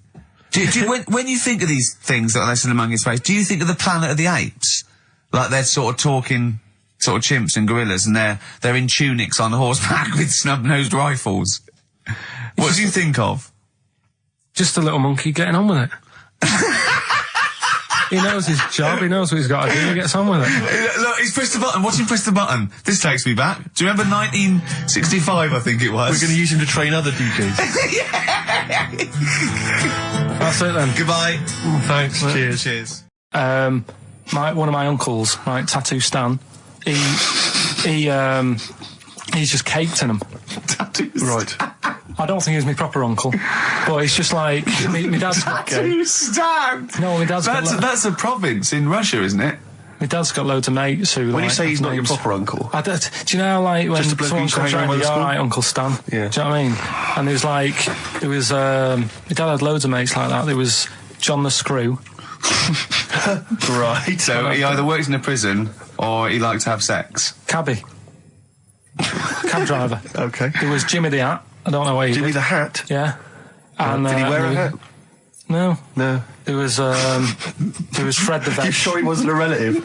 Do you, when you think of these things that are less than a monkey's face, do you think of the Planet of the Apes? Like they're sort of talking sort of chimps and gorillas and they're in tunics on horseback with snub-nosed rifles. What do you think of? Just a little monkey getting on with it. He knows his job, he knows what he's got to do, he gets on with it. Look, he's pressed the button. Watch him press the button. This takes me back. Do you remember 1965, I think it was? We're going to use him to train other DJs. That's it then. Goodbye. Thanks. Cheers. Cheers. One of my uncles, right, Tattoo Stan, he's just caked in them. Right. I don't think he's my proper uncle, but it's just like my dad's got. Tattoo Stan. No, my dad's got. That's a province in Russia, isn't it? My dad's got loads of mates who. When you like, say he's not your names. proper uncle, Do you know how, like when Just a bloke who someone used to comes hang around around, with you're the school? alright, Uncle Stan. Yeah. Do you know what I mean? And there was my dad had loads of mates like that. There was John the Screw. right? So he either works in a prison or he likes to have sex. Cabbie. Cab driver. Okay. There was Jimmy the Hat. I don't know why he Jimmy did. the Hat. Yeah. And, Did he wear a hat? No. No. There was Fred the Veg. You sure he wasn't a relative?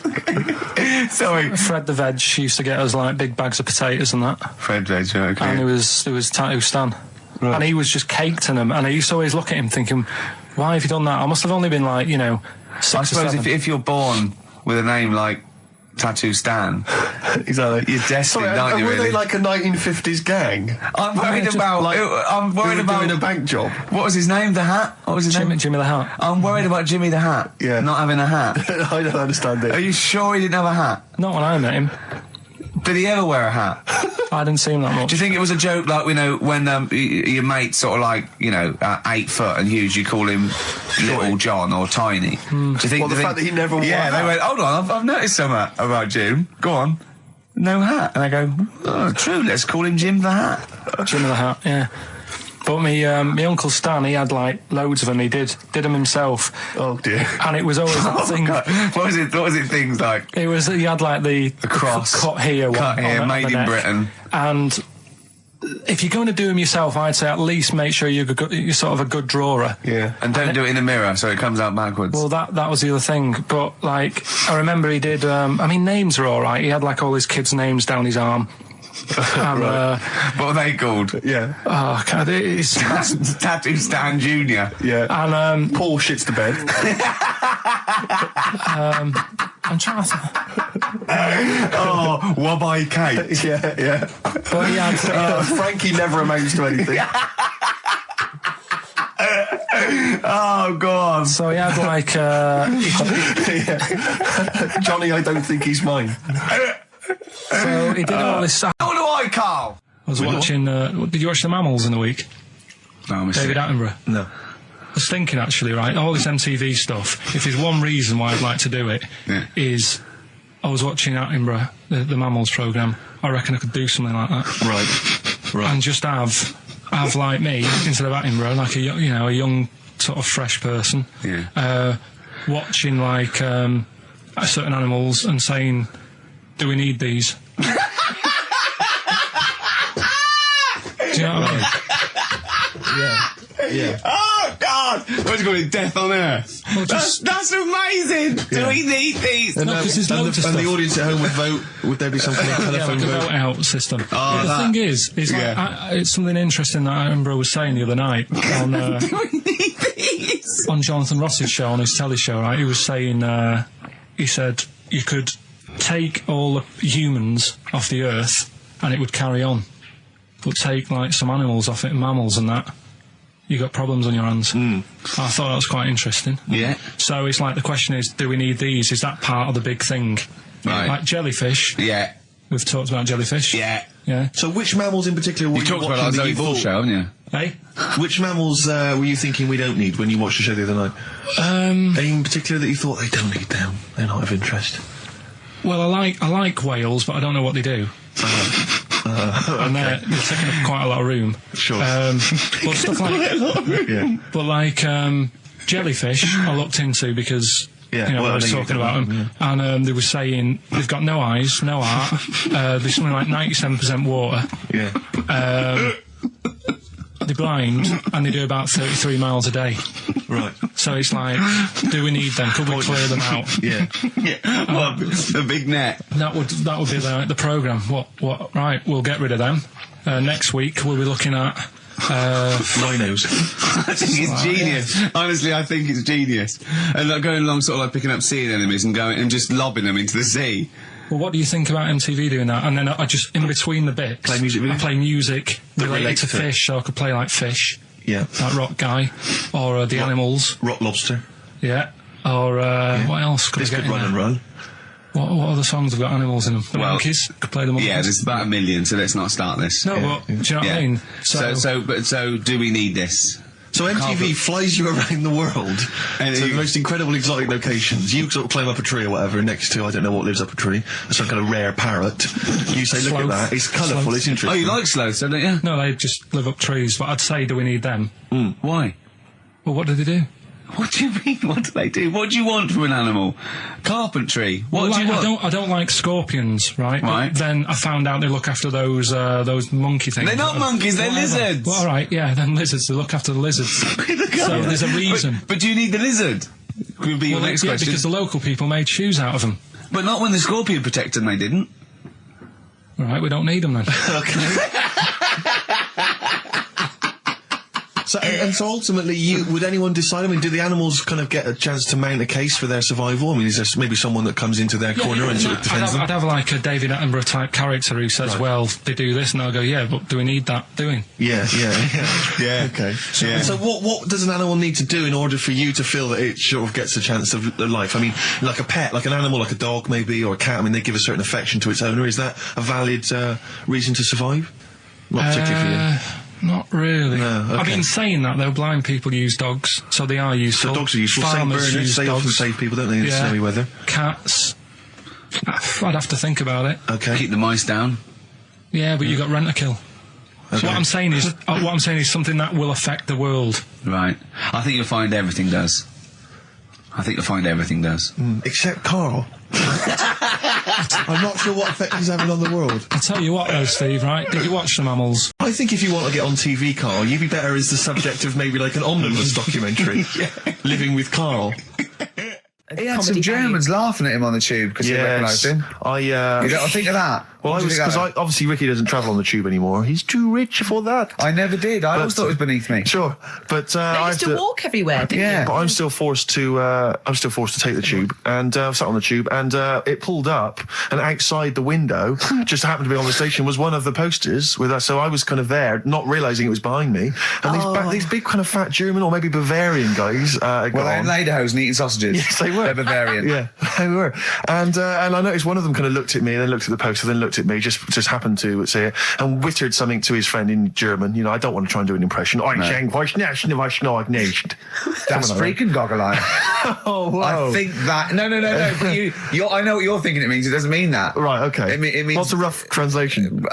Sorry. Fred the Veg used to get us like big bags of potatoes and that. Fred Veg, okay. And there was Tattoo Stan. Right. And he was just caked in them. And I used to always look at him thinking, why have you done that? I must have only been like, 6 I or suppose 7. if you're born with a name like Tattoo Stan, Exactly. you're destined, aren't you, were really? they like a 1950s gang? I'm worried about... I'm Who worried were about... doing a bank job? What was his name? The Hat? What was his name? Jimmy the Hat. I'm worried about Jimmy the Hat. Yeah. Not having a hat. I don't understand Are it. you sure he didn't have a hat? Not when I met him. Did he ever wear a hat? I didn't see him that much. Do you think it was a joke, like, when your mate's sort of like, 8 foot and huge, you call him Little John or Tiny? Do you think... Well, the fact that he never wore a Yeah, hat. they went, hold on, I've noticed something about Jim. Go on. No hat. And I go, oh, true, let's call him Jim the Hat. Jimmy the Hat, yeah. But my Uncle Stan, he had like loads of them. He did them himself. Oh dear. And it was always that thing. God. What was it things like? He had like the cross. cut here, Cut one here, on made the in neck. Britain. And if you're going to do them yourself, I'd say at least make sure you're sort of a good drawer. Yeah. And don't do it in the mirror so it comes out backwards. Well, that was the other thing. But like, I remember he did. Names are all right. He had like all his kids' names down his arm. And, what are they called? Yeah. oh, God, it's Tattoo Stan Jr. Yeah. and Paul shits the bed. I'm trying to. Oh, Wabbai Kate. yeah. But he had. Frankie never amounts to anything. Oh, God. So he had like. Johnny, I don't think he's mine. So he did all this stuff. How do I, Carl? I was watching. Did you watch The Mammals in the week? No, I missed David it. Attenborough. No. I was thinking actually, right, all this MTV stuff, if there's one reason why I'd like to do it, is I was watching Attenborough, the Mammals programme. I reckon I could do something like that. Right. And just have like me, instead of Attenborough, like a young sort of fresh person, watching like certain animals and saying, do we need these? Do you know what I mean? Yeah. Oh, God! What's it called? Death on Earth. Well, just- That's amazing! Do we need these? And, No, 'cause there's loads of and the stuff. audience at home would vote. Would there be some kind of Yeah, telephone like a vote? vote out system. Oh, But the that- thing is like, it's something interesting that Attenborough was saying the other night on Do we need these? on Jonathan Ross's show, on his telly show, right? He was saying he said you could take all the humans off the earth and it would carry on, but take like some animals off it, mammals and that, you got problems on your hands. I thought that was quite interesting. Yeah. So it's like the question is, do we need these? Is that part of the big thing? Right. Like jellyfish. Yeah. We've talked about jellyfish. Yeah. Yeah. So which mammals in particular were You you talked about watching our that you Zoe Ball thought- show, haven't you? Hey? Which mammals were you thinking we don't need when you watched the show the other night? Any in particular that you thought they don't need them? They're not of interest. Well, I like whales, but I don't know what they do. And they're taking up quite a lot of room. Sure. But stuff like Yeah. but like jellyfish, I looked into because Yeah, you know well, I was I know you talking don't about them, and they were saying they've got no eyes, no heart. There's something like 97% water. Yeah. They're blind, and they do about 33 miles a day. Right. So it's like, do we need them? Could we clear them out? Yeah. Well, the big net. That would be the programme. What? Right, we'll get rid of them. Next week we'll be looking at Rhinos. I think it's genius. Honestly, I think it's genius. And like going along, sort of like picking up sea anemones and going and just lobbing them into the sea. Well, what do you think about MTV doing that? And then I just, in between the bits, Play music videos? I play music That related relates to to it. fish, so I could play like Fish, Yeah. that rock guy, or the animals, Rock lobster. yeah, or what else could This I get could in run there? and run. What other songs have got animals in them? The Well, Monkeys, could play the Monkeys. Yeah, there's about 1 million, so let's not start this. No, but do you know what I mean? So do we need this? So MTV flies you around the world And to the you- most incredible exotic locations. You sort of climb up a tree or whatever next to, I don't know what lives up a tree, some kind of rare parrot. You say, look at Sloth. that, it's colourful, Sloth. it's interesting. Oh, you like sloths, don't you? No, they just live up trees, but I'd say, do we need them? Why? Well, what do they do? What do you mean? What do they do? What do you want from an animal? Carpentry. What do you want? I don't like scorpions, right? Right. But then I found out they look after those monkey things. They're not monkeys, they're Whatever. lizards. Well, all right, yeah, then lizards. They look after the lizards. So there's a reason. But do you need the lizard? Could be your Well, next yeah, question. because the local people made shoes out of them. But not when the scorpion protected them, they didn't. All right, we don't need them then. So, and so ultimately, would anyone decide? I mean, do the animals kind of get a chance to mount a case for their survival? I mean, is there maybe someone that comes into their corner and sort of defends them? I'd have like a David Attenborough type character who says, Right. well, they do this, and I'll go, yeah, but do we need that doing? Yeah. Yeah. Okay. Yeah. So what does an animal need to do in order for you to feel that it sort of gets a chance of life? I mean, like a pet, like an animal, like a dog maybe, or a cat, I mean, they give a certain affection to its owner. Is that a valid reason to survive? Not particularly for you. Not really. No, okay. I mean, saying that, though, blind people use dogs, so they are useful. So dogs are useful. Farmers Saint Bernards, use they often dogs. save people, don't they, in Yeah. snowy weather? Cats. I'd have to think about it. Okay. Keep the mice down. Yeah, but you got rent-a-kill. So Okay. what I'm saying is something that will affect the world. Right. I think you'll find everything does. Except Carl. I'm not sure what effect he's having on the world. I'll tell you what, though, Steve, right? Did you watch The Mammals? I think if you want to get on TV, Carl, you'd be better as the subject of maybe like an omnibus documentary. Living with Carl. He had some Germans laughing at him on the tube because they recognised him. You don't think of that? Well, What do you think of that? obviously Ricky doesn't travel on the tube anymore. He's too rich for that. I never did. I always thought it was beneath me. Sure, but They I used have to walk everywhere, didn't Yeah. But I'm still forced to take the tube, and I sat on the tube, and it pulled up, and outside the window, just happened to be on the station, was one of the posters with us. So I was kind of there, not realising it was behind me, and these big kind of fat German or maybe Bavarian guys. Well, they're in lederhosen eating sausages. Yes, they were. They're Bavarian. Yeah, they were. And I noticed one of them kind of looked at me, and then looked at the poster, then looked at me, just happened to say it, and wittered something to his friend in German. You know, I don't want to try and do an impression. That's freaking goggle-eyed. Oh, whoa. I think that... No. But I know what you're thinking it means. It doesn't mean that. Right, okay. It means... What's a rough translation?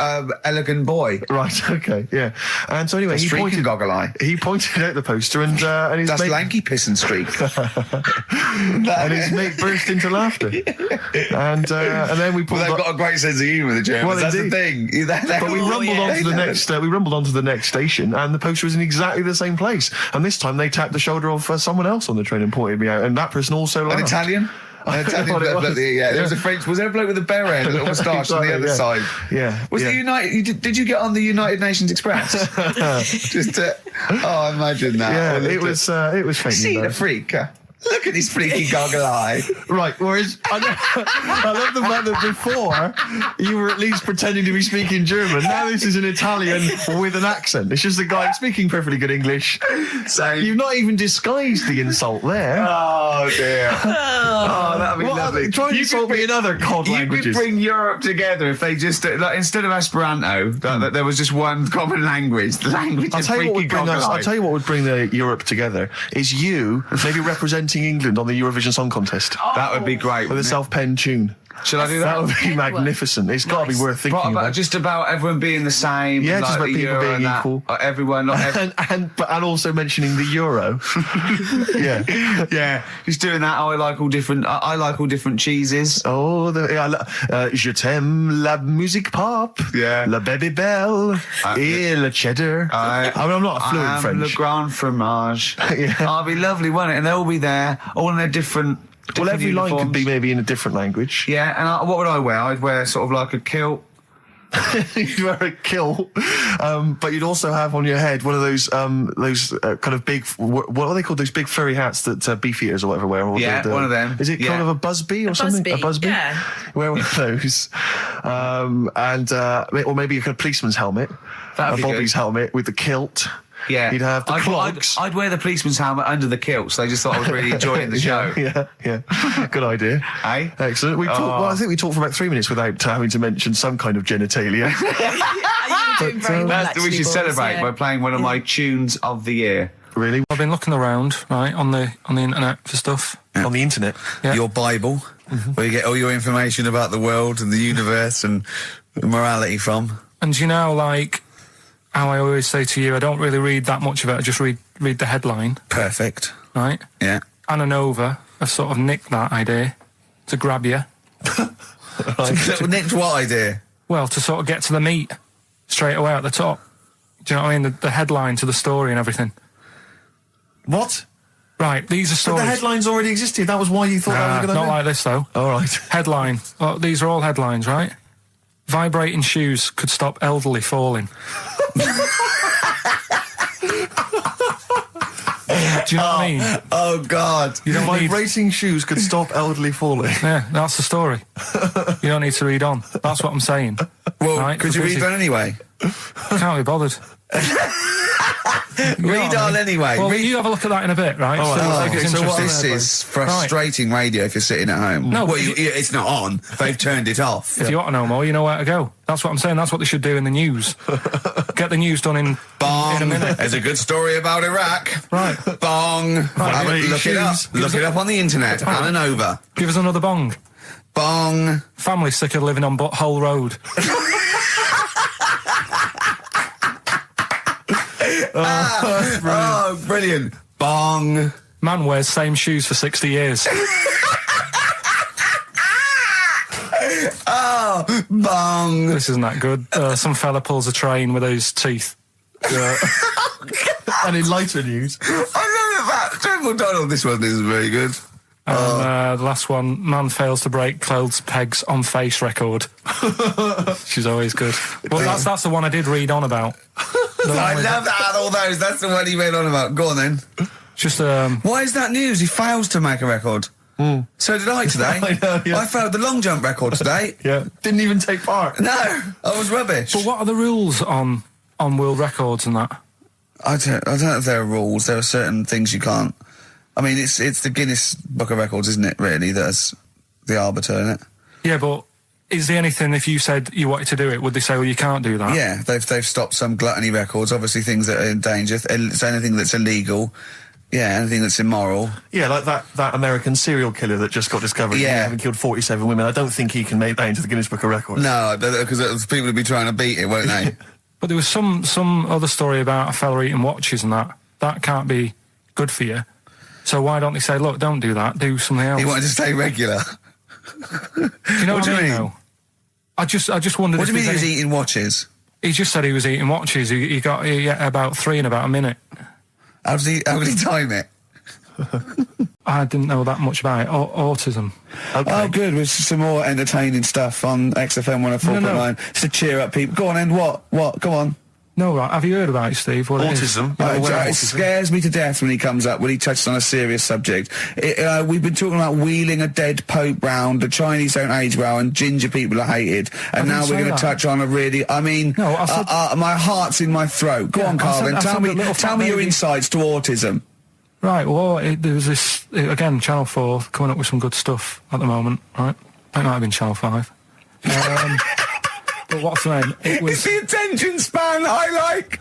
Elegant boy. Right, okay, yeah. And so anyway, That's freaking goggle-eye. he pointed out the poster, and his That's mate, lanky piss and streak. and his mate burst into laughter. And then we pulled Well, they've up. got a great sense of humour, the Germans. Well, That's indeed. the thing. But we rumbled onto the next. We rumbled onto the next station, and the poster was in exactly the same place. And this time they tapped the shoulder of someone else on the train and pointed me out, and that person also laughed. An Italian? An Italian what it bloke, was. yeah. There was a French... Was there a bloke with a beret and a little moustache on the other side? Yeah. Was yeah. the United... Did you get on the United Nations Express? Just to... Oh, imagine that. Yeah, Or it was See faintly the though. freak. Look at his freaky goggle eye. Right, whereas I love the fact that before you were at least pretending to be speaking German. Now this is an Italian with an accent. It's just a guy speaking perfectly good English. So you've not even disguised the insult there. Oh dear. Oh, that'd be lovely. Try and insult me in other cod languages. You could bring Europe together if they just like, instead of Esperanto, that there was just one common language. The language of freaky goggle eye. I'll tell you what would bring the Europe together is you maybe representing England on the Eurovision Song Contest. That would be great. With a self-penned tune. Should I do that? That would be magnificent. It's got to be worth thinking about. Just about everyone being the same. Yeah, like just about people being equal. Everyone, not and also mentioning the euro. yeah. Just doing that. I like all different cheeses. Oh, je t'aime la musique pop. Yeah. La baby belle. Et le cheddar. I mean, I'm not a fluent French. Le grand fromage. Yeah. Oh, it'd be lovely, wouldn't it? And they'll all be there, all in their different. Well, every uniforms. line could be maybe in a different language. Yeah, and what would I wear? I'd wear sort of like a kilt. You'd wear a kilt, but you'd also have on your head one of those kind of big, what are they called? Those big furry hats that beef eaters or whatever wear. Yeah, one of them. Is it kind of a busby or something? A busby? Yeah. Wear one of those, or maybe a kind of policeman's helmet. That'd be Bobby's good. helmet with the kilt. Yeah, you'd have the clogs. I'd wear the policeman's helmet under the kilt, so they just thought I was really enjoying the show. Yeah. Good idea. Hey? Excellent. I think we talked for about 3 minutes without having to mention some kind of genitalia. Doing very well, we should celebrate by playing one of my tunes of the year. Really? I've been looking around, right, on the internet for stuff. On the internet? Yeah. Your Bible, where you get all your information about the world and the universe and morality from. And you know, like how I always say to you, I don't really read that much of it. I just read the headline. Perfect. Right? Yeah. Anna Nova have sort of nicked that idea to grab you. Nicked what idea? Well, to sort of get to the meat straight away at the top. Do you know what I mean? The headline to the story and everything. What? Right, these are But stories. the headlines already existed. That was why you thought that was a good idea? Not like this, though. All right. Headline. Well, these are all headlines, right? Vibrating shoes could stop elderly falling. Do you know what I mean? Oh, God. You don't need... Vibrating shoes could stop elderly falling. Yeah, that's the story. You don't need to read on. That's what I'm saying. Well, right? could you read on anyway? Can't be bothered. Read on anyway. Well, you have a look at that in a bit, right? This is frustrating radio if you're sitting at home. No, well, it's not on. They've turned it off. If you want to know more, you know where to go. That's what I'm saying. That's what they should do in the news. Get the news done in a minute. There's a good story about Iraq. Right. Bong. Look it up. Look it up on the internet. Anna Nova. Give us another bong. Bong. Family sick of living on Butthole Road. Oh, brilliant. Bong. Man wears same shoes for 60 years. Oh, bong. This isn't that good. Some fella pulls a train with his teeth. And in lighter news. I love that. Joe McDonald, this one is very good. And the last one, man fails to break clothes pegs on face record. She's always good. Well, that's the one I did read on about. I love that, all those. That's the one he went on about. Go on then. Just Why is that news? He fails to make a record. So did I today. I know, yeah. I failed the long jump record today. Yeah. Didn't even take part. No, I was rubbish. But what are the rules on world records and that? I don't know if there are rules. There are certain things you can't. I mean, it's the Guinness Book of Records, isn't it, really, that's the arbiter, isn't it? Yeah, but is there anything, if you said you wanted to do it, would they say, well, you can't do that? Yeah, they've stopped some gluttony records, obviously things that are in danger. It's anything that's illegal. Yeah, anything that's immoral. Yeah, like that American serial killer that just got discovered. Yeah. Having killed 47 women. I don't think he can make that into the Guinness Book of Records. No, because people would be trying to beat it, won't they? But there was some other story about a fella eating watches and that. That can't be good for you. So why don't they say, look, don't do that, do something else? He wanted to stay regular. Do you know what I mean? Though? I just wondered. What do you mean he was eating watches? He just said he was eating watches. He got about 3 in about a minute. How could he time it? I didn't know that much about it. Autism. Okay. Oh, good. With some more entertaining stuff on XFM 104.9 just to cheer up people. Go on, then. What? Go on. No, right. Have you heard about it, Steve? What Autism. It scares me to death when he comes up, when he touches on a serious subject. We've been talking about wheeling a dead Pope round, the Chinese don't age well, and ginger people are hated. And now we're going to touch on a really, my heart's in my throat. Go on, Carl, then tell me your insights to autism. Right, well, there was this, again, Channel 4 coming up with some good stuff at the moment, right? It might have been Channel 5. But what's the name? It's the attention span I like.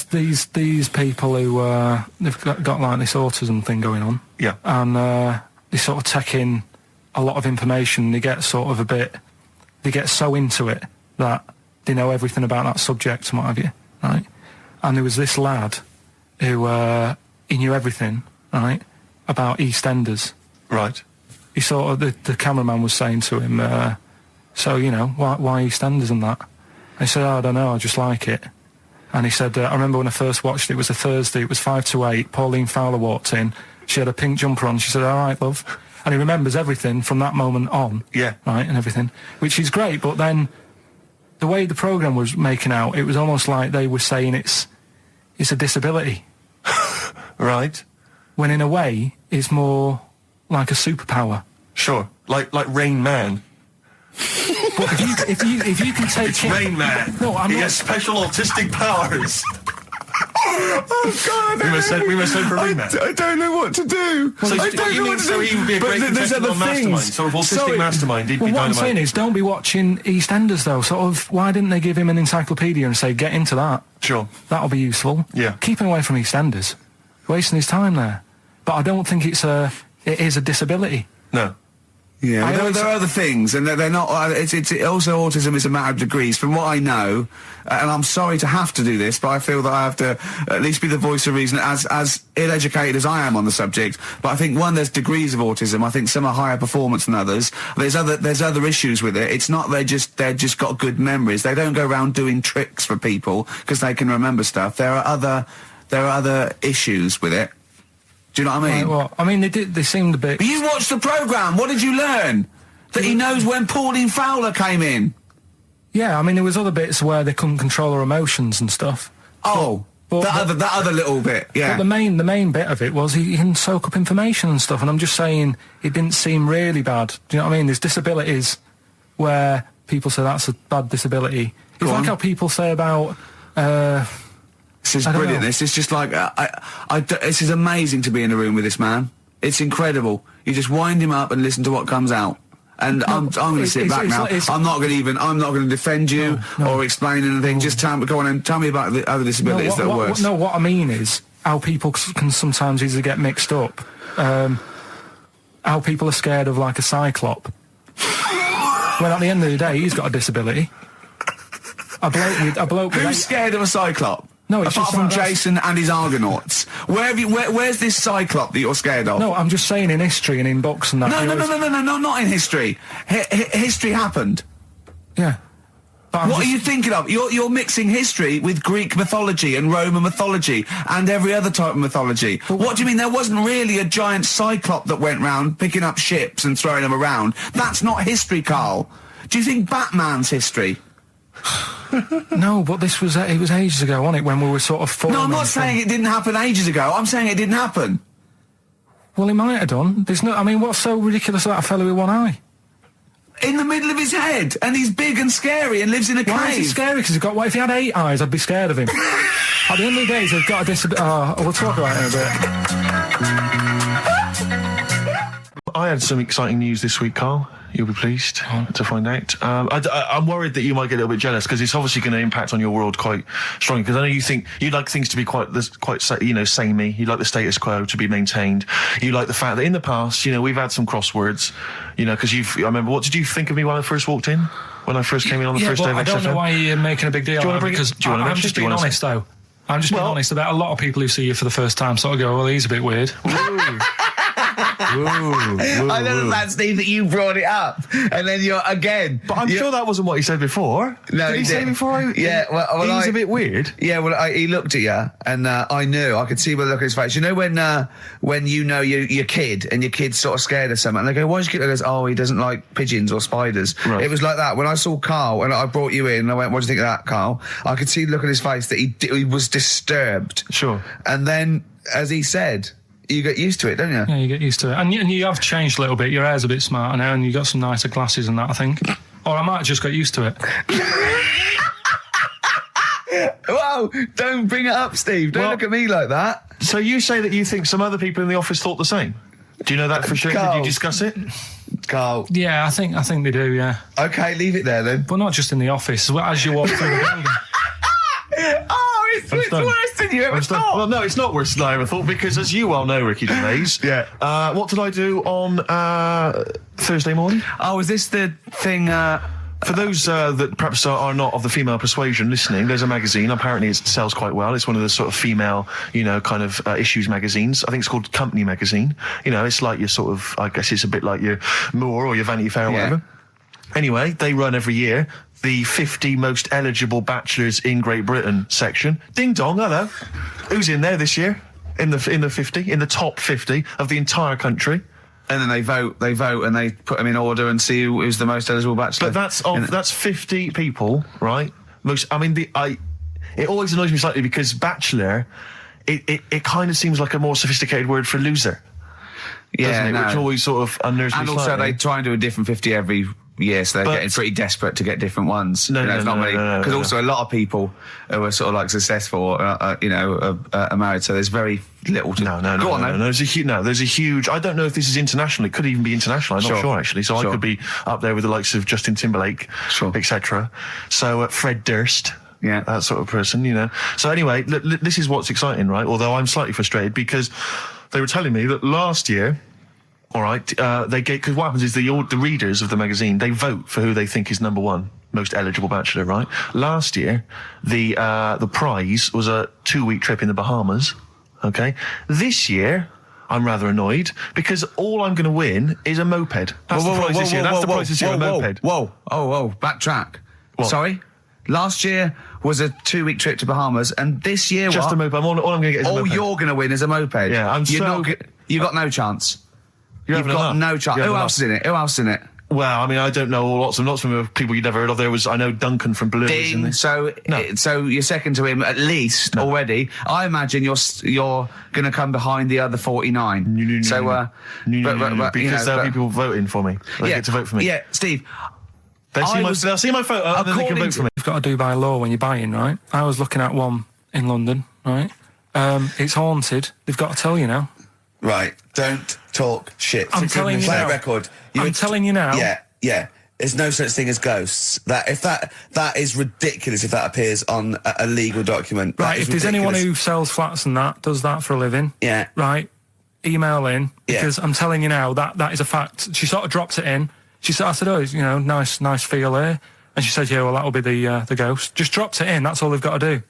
These people who they've got like this autism thing going on. Yeah. And they sort of take in a lot of information. They get sort of they get so into it that they know everything about that subject and what have you, right? And there was this lad who he knew everything, right, about EastEnders. Right. He sort of the cameraman was saying to him. So, why EastEnders and that? He said, I don't know, I just like it. And he said, I remember when I first watched it was a Thursday, it was 5 to 8, Pauline Fowler walked in, she had a pink jumper on, she said, all right, love. And he remembers everything from that moment on. Yeah. Right, and everything, which is great, but then the way the programme was making out, it was almost like they were saying it's a disability. Right. When in a way, it's more like a superpower. Sure, like Rain Man. But if you can take it's Rain Man. No, he has special autistic powers. Oh God! We must send for Rain Man. I don't know what to do. So he would be a great contestant on Mastermind. Sort of autistic mastermind. He'd be what dynamite. I'm saying is, don't be watching EastEnders though. Sort of, why didn't they give him an encyclopedia and say, get into that? Sure. That'll be useful. Yeah. Keep him away from EastEnders. Wasting his time there. But I don't think it is a disability. No. Yeah, there are other things, and they're not. It's also autism is a matter of degrees. From what I know, and I'm sorry to have to do this, but I feel that I have to at least be the voice of reason, as ill-educated as I am on the subject. But I think there's degrees of autism. I think some are higher performance than others. There's other issues with it. It's not they're just got good memories. They don't go around doing tricks for people because they can remember stuff. There are other issues with it. Do you know what I mean? Right, well, I mean, they seemed a bit... But you watched the programme, what did you learn? That he knows when Pauline Fowler came in? Yeah, I mean, there was other bits where they couldn't control her emotions and stuff. Oh, that other little bit, yeah. But the main bit of it was he can soak up information and stuff, and I'm just saying it didn't seem really bad. Do you know what I mean? There's disabilities where people say that's a bad disability. It's like how people say about... This is brilliant. This is just like this is amazing to be in a room with this man. It's incredible. You just wind him up and listen to what comes out. And I'm going to sit back now. I'm not going to defend you or explain anything. Just go on and tell me about the other disabilities that are worse. What I mean is how people can sometimes easily get mixed up. How people are scared of like a cyclop. Well, at the end of the day, he's got a disability. A bloke with Who's scared of a cyclop? No, it's apart from Jason and his Argonauts. Where's this cyclop that you're scared of? No, I'm just saying in history and in books and that. No, not in history. History happened. Yeah. What are you thinking of? You're mixing history with Greek mythology and Roman mythology and every other type of mythology. What do you mean there wasn't really a giant cyclop that went round picking up ships and throwing them around? That's not history, Carl. Do you think Batman's history? No, but it was ages ago, wasn't it, when we were sort of forming... No, I'm not saying it didn't happen ages ago. I'm saying it didn't happen. Well, it might have done. What's so ridiculous about a fellow with one eye? In the middle of his head, and he's big and scary and lives in a cave. Why is he scary? Because what if he had 8 eyes, I'd be scared of him. At the end of the day, he's got a disability... we'll talk about it in a bit. I had some exciting news this week, Carl. You'll be pleased to find out. I'm worried that you might get a little bit jealous because it's obviously going to impact on your world quite strongly. Because I know you think you'd like things to be quite samey. You'd like the status quo to be maintained. You like the fact that in the past, we've had some crosswords. Because I remember. What did you think of me when I first walked in? When I first came in on the first day of XFM? I don't know why you're making a big deal out of it. Because I'm just being honest, though. I'm just being honest about a lot of people who see you for the first time sort of go, well, he's a bit weird. I don't understand, Steve, that you brought it up, and then you're again. But I'm sure that wasn't what he said before. No, did he say before? Yeah, well, he was a bit weird. Yeah, well, he looked at you, and I knew. I could see by the look on his face. You know when you know your kid, and your kid's sort of scared of something, and they go, "Why's your kid?" He goes, "Oh, he doesn't like pigeons or spiders." Right. It was like that when I saw Carl, and I brought you in, and I went, "What do you think of that, Carl?" I could see the look on his face that he was disturbed. Sure. And then, as he said, you get used to it, don't you? Yeah, you get used to it. And you have changed a little bit. Your hair's a bit smarter now, and you got some nicer glasses and that, I think. Or I might have just got used to it. Whoa, don't bring it up, Steve. Don't look at me like that. So you say that you think some other people in the office thought the same? Do you know that for sure? Carl. Did you discuss it? Carl. Yeah, I think they do, yeah. Okay, leave it there then. But not just in the office, as you walk through the building. Oh, it's worse than you ever thought. Well, no, it's not worse than I ever thought, because as you well know, Ricky Gervais, what did I do on Thursday morning? Oh, is this the thing... For those that perhaps are not of the female persuasion listening, there's a magazine. Apparently it sells quite well. It's one of the sort of female, kind of issues magazines. I think it's called Company Magazine. It's like your sort of, I guess it's a bit like your Moore or your Vanity Fair or whatever. Anyway, they run every year the 50 most eligible bachelors in Great Britain section. Ding dong, hello. Who's in there this year? In the top 50 of the entire country. And then they vote, and they put them in order and see who's the most eligible bachelor. But that's 50 people, right? It always annoys me slightly because bachelor, it kind of seems like a more sophisticated word for loser. Yeah, doesn't it? Which always sort of unnerves me slightly. And also they try and do a different 50 every year, so they're getting pretty desperate to get different ones. Because also a lot of people who are sort of like successful, are married, so there's very little to... No. There's a huge... I don't know if this is international. It could even be international. I'm not sure, actually. So I could be up there with the likes of Justin Timberlake, etc. So Fred Durst... Yeah, that sort of person, So anyway, this is what's exciting, right? Although I'm slightly frustrated because they were telling me that last year, all right, because what happens is the readers of the magazine, they vote for who they think is number one most eligible bachelor, right? Last year, the prize was a 2-week trip in the Bahamas. Okay, this year. I'm rather annoyed because all I'm going to win is a moped. That's the prize this year. That's the prize this year, a moped. Whoa, backtrack. What? Sorry? Last year was a 2-week trip to Bahamas, and this year just a moped. All I'm going to get is a moped. All you're going to win is a moped. Yeah, you've got no chance. You've got no chance. Who else is in it? Well, I mean, I don't know lots and lots of people you'd never heard of. I know Duncan from Blue. So you're second to him at least already. I imagine you're going to come behind the other 49. No, because there'll be people voting for me. They get to vote for me. Yeah, Steve. They'll see my photo and then they can vote for me. You've got to do by law when you're buying, right? I was looking at one in London, right? It's haunted. They've got to tell you now. Right, don't talk shit. I'm telling you now. Play a record. I'm telling you now. Yeah. There's no such thing as ghosts. That is ridiculous if that appears on a legal document. Right, if there's anyone who sells flats and does that for a living. Yeah. Right, email in, because I'm telling you now, that is a fact. She sort of dropped it in. I said, oh, nice feel here. And she said, yeah, well, that'll be the ghost. Just dropped it in, that's all they've got to do.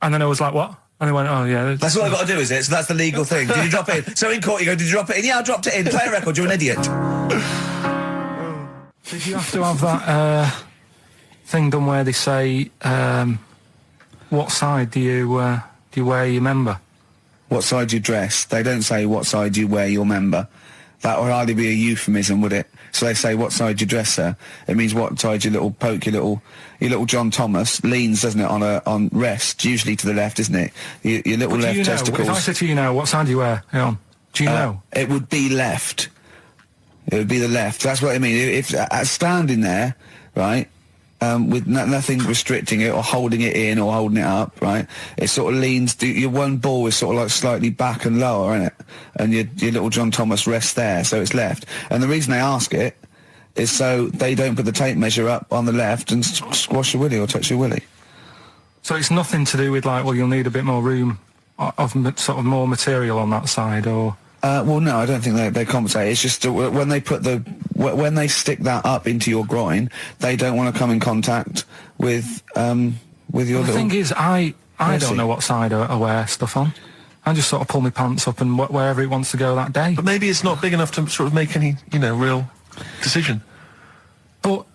And then I was like, what? And they went, oh, yeah. That's all I've got to do, is it? So that's the legal thing. Did you drop it in? So in court you go, did you drop it in? Yeah, I dropped it in. Play a record, you're an idiot. Did you have to have that thing done where they say, what side do you wear your member? What side do you dress? They don't say what side do you wear your member. That would hardly be a euphemism, would it? So they say, what side do you dress, sir? It means what side your little John Thomas leans, doesn't it, on rest, usually to the left, isn't it? Your little left testicles. If I said to you now, what side do you wear? Hang on. Do you know? It would be left. It would be the left. That's what I mean. If standing there, right, with nothing restricting it or holding it in or holding it up, right, it sort of leans, your one ball is sort of like slightly back and lower, isn't it? And your little John Thomas rests there, so it's left. And the reason they ask it is so they don't put the tape measure up on the left and squash your willy or touch your willy. So it's nothing to do with, like, well, you'll need a bit more room of sort of more material on that side, or... Well, no, I don't think they compensate. It's just when they when they stick that up into your groin, they don't want to come in contact with your little... The thing is, I don't know what side I wear stuff on. I just sort of pull my pants up and wherever it wants to go that day. But maybe it's not big enough to sort of make any, real decision. But,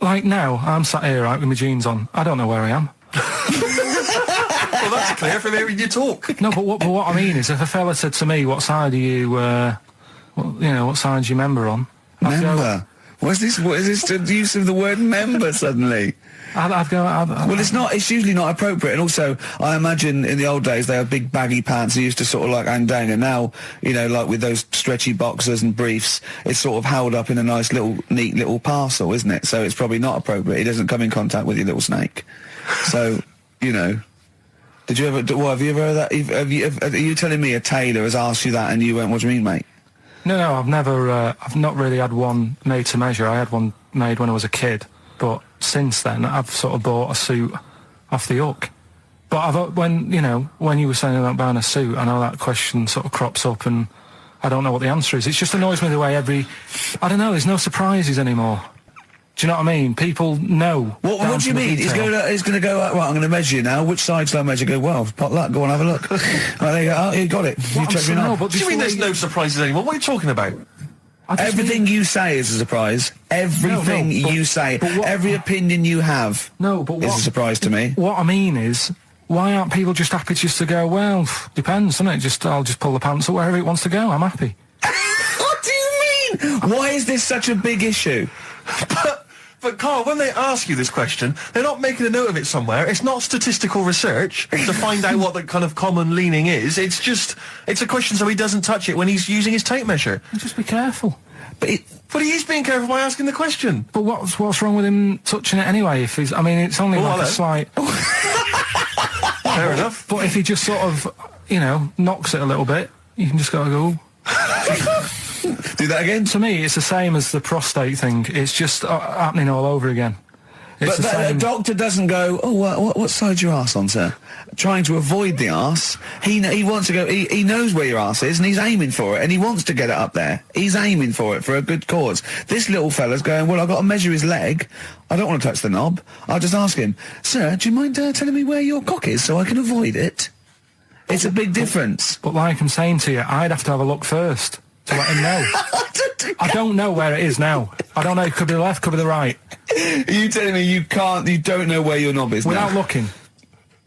like now, I'm sat here, right, with my jeans on. I don't know where I am. Well, that's clear from hearing you talk. No, but what I mean is, if a fella said to me, what side are you, what side do you member on? Member? What is this the use of the word member suddenly? Well, it's usually not appropriate. And also, I imagine in the old days they had big baggy pants that used to sort of like hang down. And now, like with those stretchy boxers and briefs, it's sort of held up in a nice neat little parcel, isn't it? So it's probably not appropriate. It doesn't come in contact with your little snake. So, did you ever, have you ever heard that? Are you telling me a tailor has asked you that and you went, what do you mean, mate? No, I've never, I've not really had one made to measure. I had one made when I was a kid. But since then, I've sort of bought a suit off the hook. But when you were saying about buying a suit, I know that question sort of crops up and I don't know what the answer is. It just annoys me the way I don't know, there's no surprises anymore. Do you know what I mean? People know. What do you mean? He's going to go, right, I'm going to measure you now. Which side shall I measure? Go, well, pot luck, go on, have a look. Right, there you go. Oh, you got it. You check me out. What do you mean there's no surprises anymore? What are you talking about? Everything you say is a surprise. Everything you say, every opinion you have is a surprise to me. What I mean is, why aren't people just happy just to go, well, depends, doesn't it? I'll just pull the pants up wherever it wants to go. I'm happy. What do you mean? Why is this such a big issue? But Carl, when they ask you this question, they're not making a note of it somewhere. It's not statistical research to find out what the kind of common leaning is. It's a question so he doesn't touch it when he's using his tape measure. Just be careful. But he is being careful by asking the question. But what's wrong with him touching it anyway? If he's, I mean, it's only a slight. Fair enough. But if he just sort of, knocks it a little bit, you can just go. Do that again? To me, it's the same as the prostate thing. It's just happening all over again. But a doctor doesn't go, what side's your arse on, sir? Trying to avoid the arse. He wants to go, he knows where your arse is and he's aiming for it and he wants to get it up there. He's aiming for it for a good cause. This little fella's going, well, I've got to measure his leg. I don't want to touch the knob. I'll just ask him, sir, do you mind telling me where your cock is so I can avoid it? It's a big difference. But like I'm saying to you, I'd have to have a look first to let him know. I don't know where it is now. I don't know. It could be the left, could be the right. Are you telling me you don't know where your knob is without now? looking?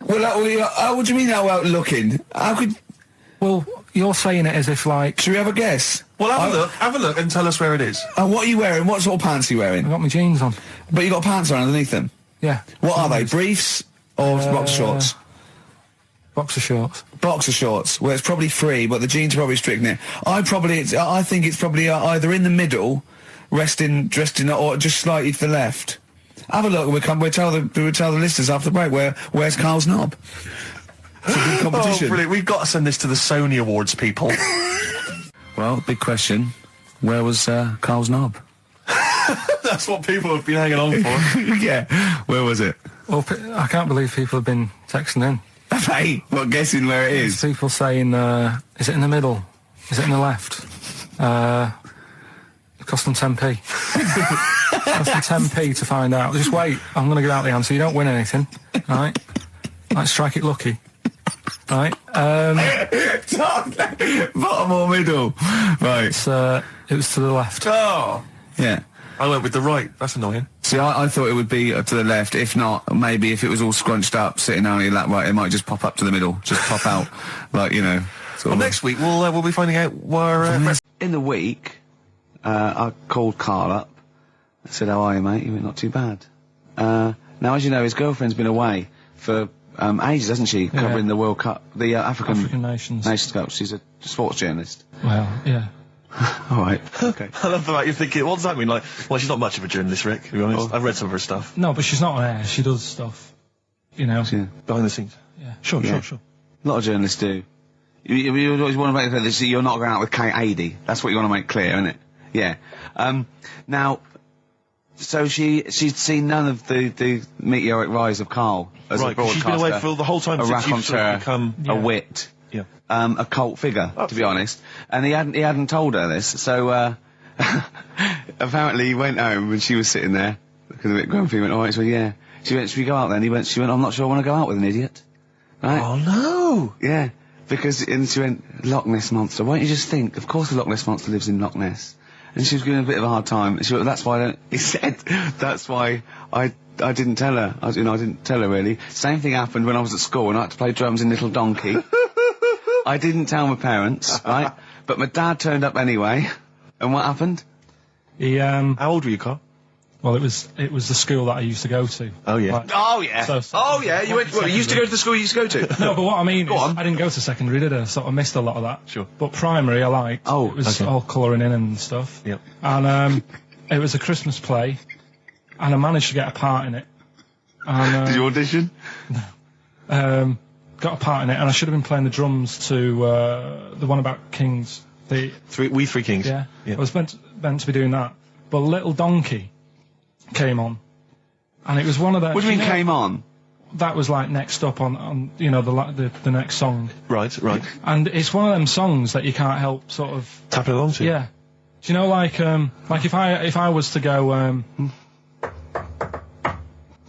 Well, what do you mean without looking? How could... Well, you're saying it as if like... Should we have a guess? Well, have a look and tell us where it is. What are you wearing? What sort of pants are you wearing? I've got my jeans on. But you got pants on underneath them? Yeah. What are they? Briefs or boxer shorts? Boxer shorts. Boxer shorts. Well, it's probably free, but the jeans are probably strict in it. I think it's probably either in the middle, dressed in, or just slightly to the left. Have a look, and we'll tell the listeners after the break where's Carl's knob. It's a good competition. Oh, brilliant! We've got to send this to the Sony Awards people. Well, big question: where was Carl's knob? That's what people have been hanging on for. Yeah, where was it? Well, I can't believe people have been texting in. Hey, what, guessing where it is? People saying, is it in the middle? Is it in the left? It cost them 10p. It cost them 10p to find out. Just wait, I'm going to get out the answer. You don't win anything, right? Like, strike it lucky. Right? Bottom or middle? Right. It was to the left. Oh! Yeah. I went with the right. That's annoying. See, I thought it would be to the left. If not, maybe if it was all scrunched up, sitting on your lap right, it might just pop up to the middle. Just pop out, like, Well, next week we'll be finding out where... In the week, I called Carl up. I said, how are you, mate? He went, not too bad. Now, as you know, his girlfriend's been away for ages, hasn't she? Yeah. Covering the World Cup, the African Nations Cup. She's a sports journalist. Well, yeah. All right. Okay. I love the fact you're thinking, what does that mean? Like, well, she's not much of a journalist, Rick, to be honest. I've read some of her stuff. No, but she's not on air. She does stuff, Yeah. Behind the scenes. Yeah. Sure. A lot of journalists do. You always want to make clear that you're not going out with Kate Adie. That's what you want to make clear, isn't it? Yeah. Now, so she'd seen none of the meteoric rise of Carl as a broadcaster. She's been away for the whole time since you've sort of become... a wit. Yeah. A cult figure, to be honest. And he hadn't told her this, so, apparently he went home and she was sitting there, looking a bit grumpy. He went, all right, so yeah. She went, should we go out then? She went, I'm not sure I want to go out with an idiot. Right? Oh, no! Yeah. and she went, Loch Ness Monster. Why don't you just think? Of course the Loch Ness Monster lives in Loch Ness. And she was giving a bit of a hard time. And she went, that's why he said, that's why I didn't tell her. I didn't tell her really. Same thing happened when I was at school and I had to play drums in Little Donkey. I didn't tell my parents, right? But my dad turned up anyway. And what happened? He, How old were you, Carl? well, it was the school that I used to go to. Oh, yeah. Like, Oh, yeah. So- You went, you used to go to the school you used to go to? No, but what I mean is, on. I didn't go to secondary, did I? So I missed a lot of that. Sure. But primary, I liked. Oh, it was okay. all colouring in and stuff. Yep. And it was a Christmas play, and I managed to get a part in it. And, Did you audition? got a part in it, and I should have been playing the drums to the one about Kings. We Three Kings. Yeah. I was meant to be doing that, but Little Donkey came on, and it was one of the. What do you mean came on? That was like next up on the next song, Right. and it's one of them songs that you can't help sort of. Tap it along to. Yeah. Do you know like if I was to go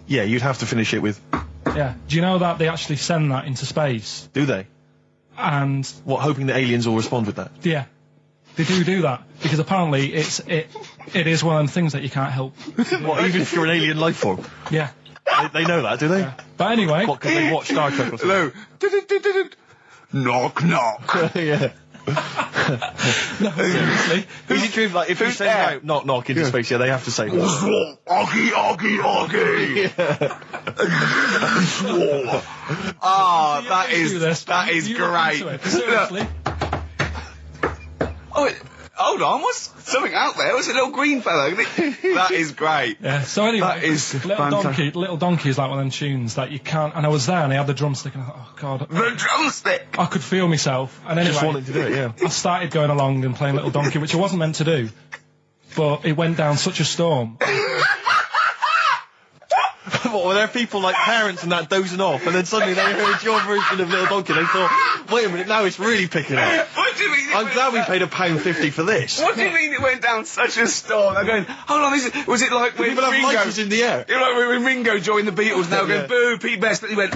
Yeah, you'd have to finish it with. yeah. Do you know that they actually send that into space? Do they? And What, hoping that aliens will respond with that? yeah, they do that because apparently it is one of them things that you can't help. What, even if you're an alien life form? Yeah. They know that, do they? But anyway, What, because they watch Star Trek or something? Hello. Knock, knock. Yeah. no, seriously. Is it true, like, if you send there? out knock knock into space, yeah, they have to say that? Oggy, oggy, oggy. Oh, that is You look great. into it. Seriously. Oh, hold on, what's something out there? What's a little green fellow? That is great. Yeah. So anyway, That is Little Donkey is like one of them tunes that you can't. And I was there, and I had the drumstick, and I thought, oh god, The drumstick. I could feel myself. And anyway, Just wanting to do it, yeah. I started going along and playing Little Donkey, which I wasn't meant to do, but it went down such a storm. What, were there people like parents and that dozing off, and then suddenly they heard your version of Little Donkey, and they thought, wait a minute, now it's really picking up. What do you mean? I'm glad we paid £1.50 for this. What do you mean it went down such a storm? They're going, hold on, was it like when People have Ringo... lighters in the air. You know, like when Ringo joined the Beatles, now Yeah. going, boo, Pete Best, but he went...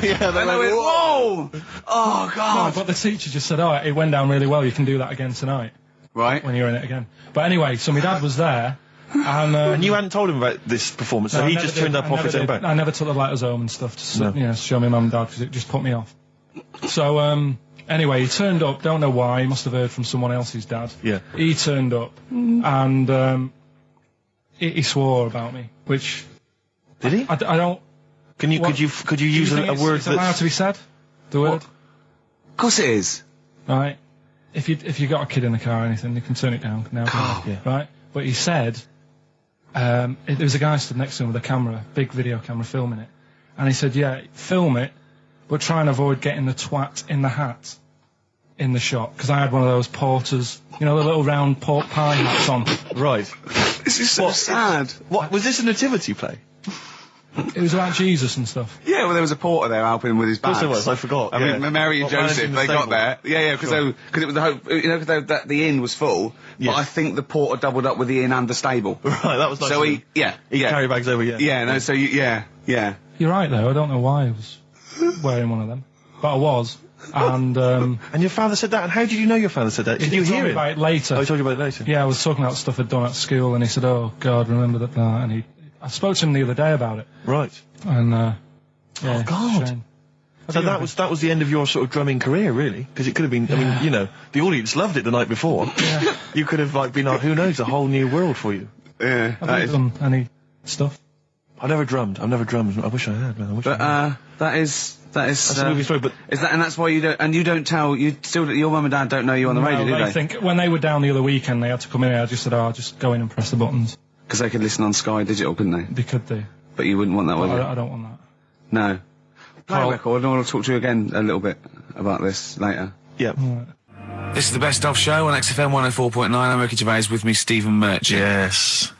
Yeah, And I went, whoa! Oh, No, God. but the teacher just said, oh, it went down really well, you can do that again tonight, Right. when you're in it again. But anyway, so my dad was there, and... And you hadn't told him about this performance, so no, I he never just did. turned up I off never his own did. back. I never took the letters home and stuff to No. show my mum and dad, because it just put me off. So, anyway, he turned up, don't know why, he must have heard from someone else's dad. Yeah. He turned up, and he swore about me, which Did he? I don't... Could you use Do you think a word it's allowed that's... to be said? The word? Of course it is. Right. If you got a kid in the car or anything, you can turn it down now. Yeah. Right. But he said, there was a guy stood next to him with a camera, big video camera, filming it, and he said, "Yeah, film it, but try and avoid getting the twat in the hat in the shot, because I had one of those porters, you know, the little round pork pie hats on. Right. This is so sad. What, was this a nativity play? It was about Jesus and stuff. Yeah, well, there was a porter there helping him with his Of course bags. there was, I forgot. I mean, Mary and Joseph, managing the they got stable. there. Yeah, because it was the hope, you know, because the inn was full. Yes. But I think the porter doubled up with the inn and the stable. Right, that was nice. So of he, him. yeah, He yeah, carry bags over, yeah. yeah, no, so yeah. You're right though. I don't know why I was wearing one of them, but I was. And And your father said that, and how did you know your father said that? Did you he told hear me it? about it later. Oh, he told you about it later? Yeah, I was talking about stuff I'd done at school, and he said, "Oh God, remember that?" And I spoke to him the other day about it, Right. and yeah, Oh, God. shame. So that was the end of your sort of drumming career, really? Because it could have been, I mean, you know, the audience loved it the night before. Yeah. You could have, like, been, who knows, a whole new world for you. Yeah, Have that you is. done any stuff? I've never drummed. I wish I had, man. I wish But I had. that is. That's a movie story, but Is that, and that's why you don't tell, your mum and dad don't know you on the radio, do they they? think when they were down the other weekend, they had to come in here. I just said, I'll just go in and press the buttons. Because they could listen on Sky Digital, couldn't they? They could do. But you wouldn't want that, would you? I don't want that. No. Play a Carl- record, and I want to talk to you again a little bit about this later. yeah. This is the Best Of Show on XFM 104.9. I'm Ricky Gervais, with me Stephen Merchant. Yes.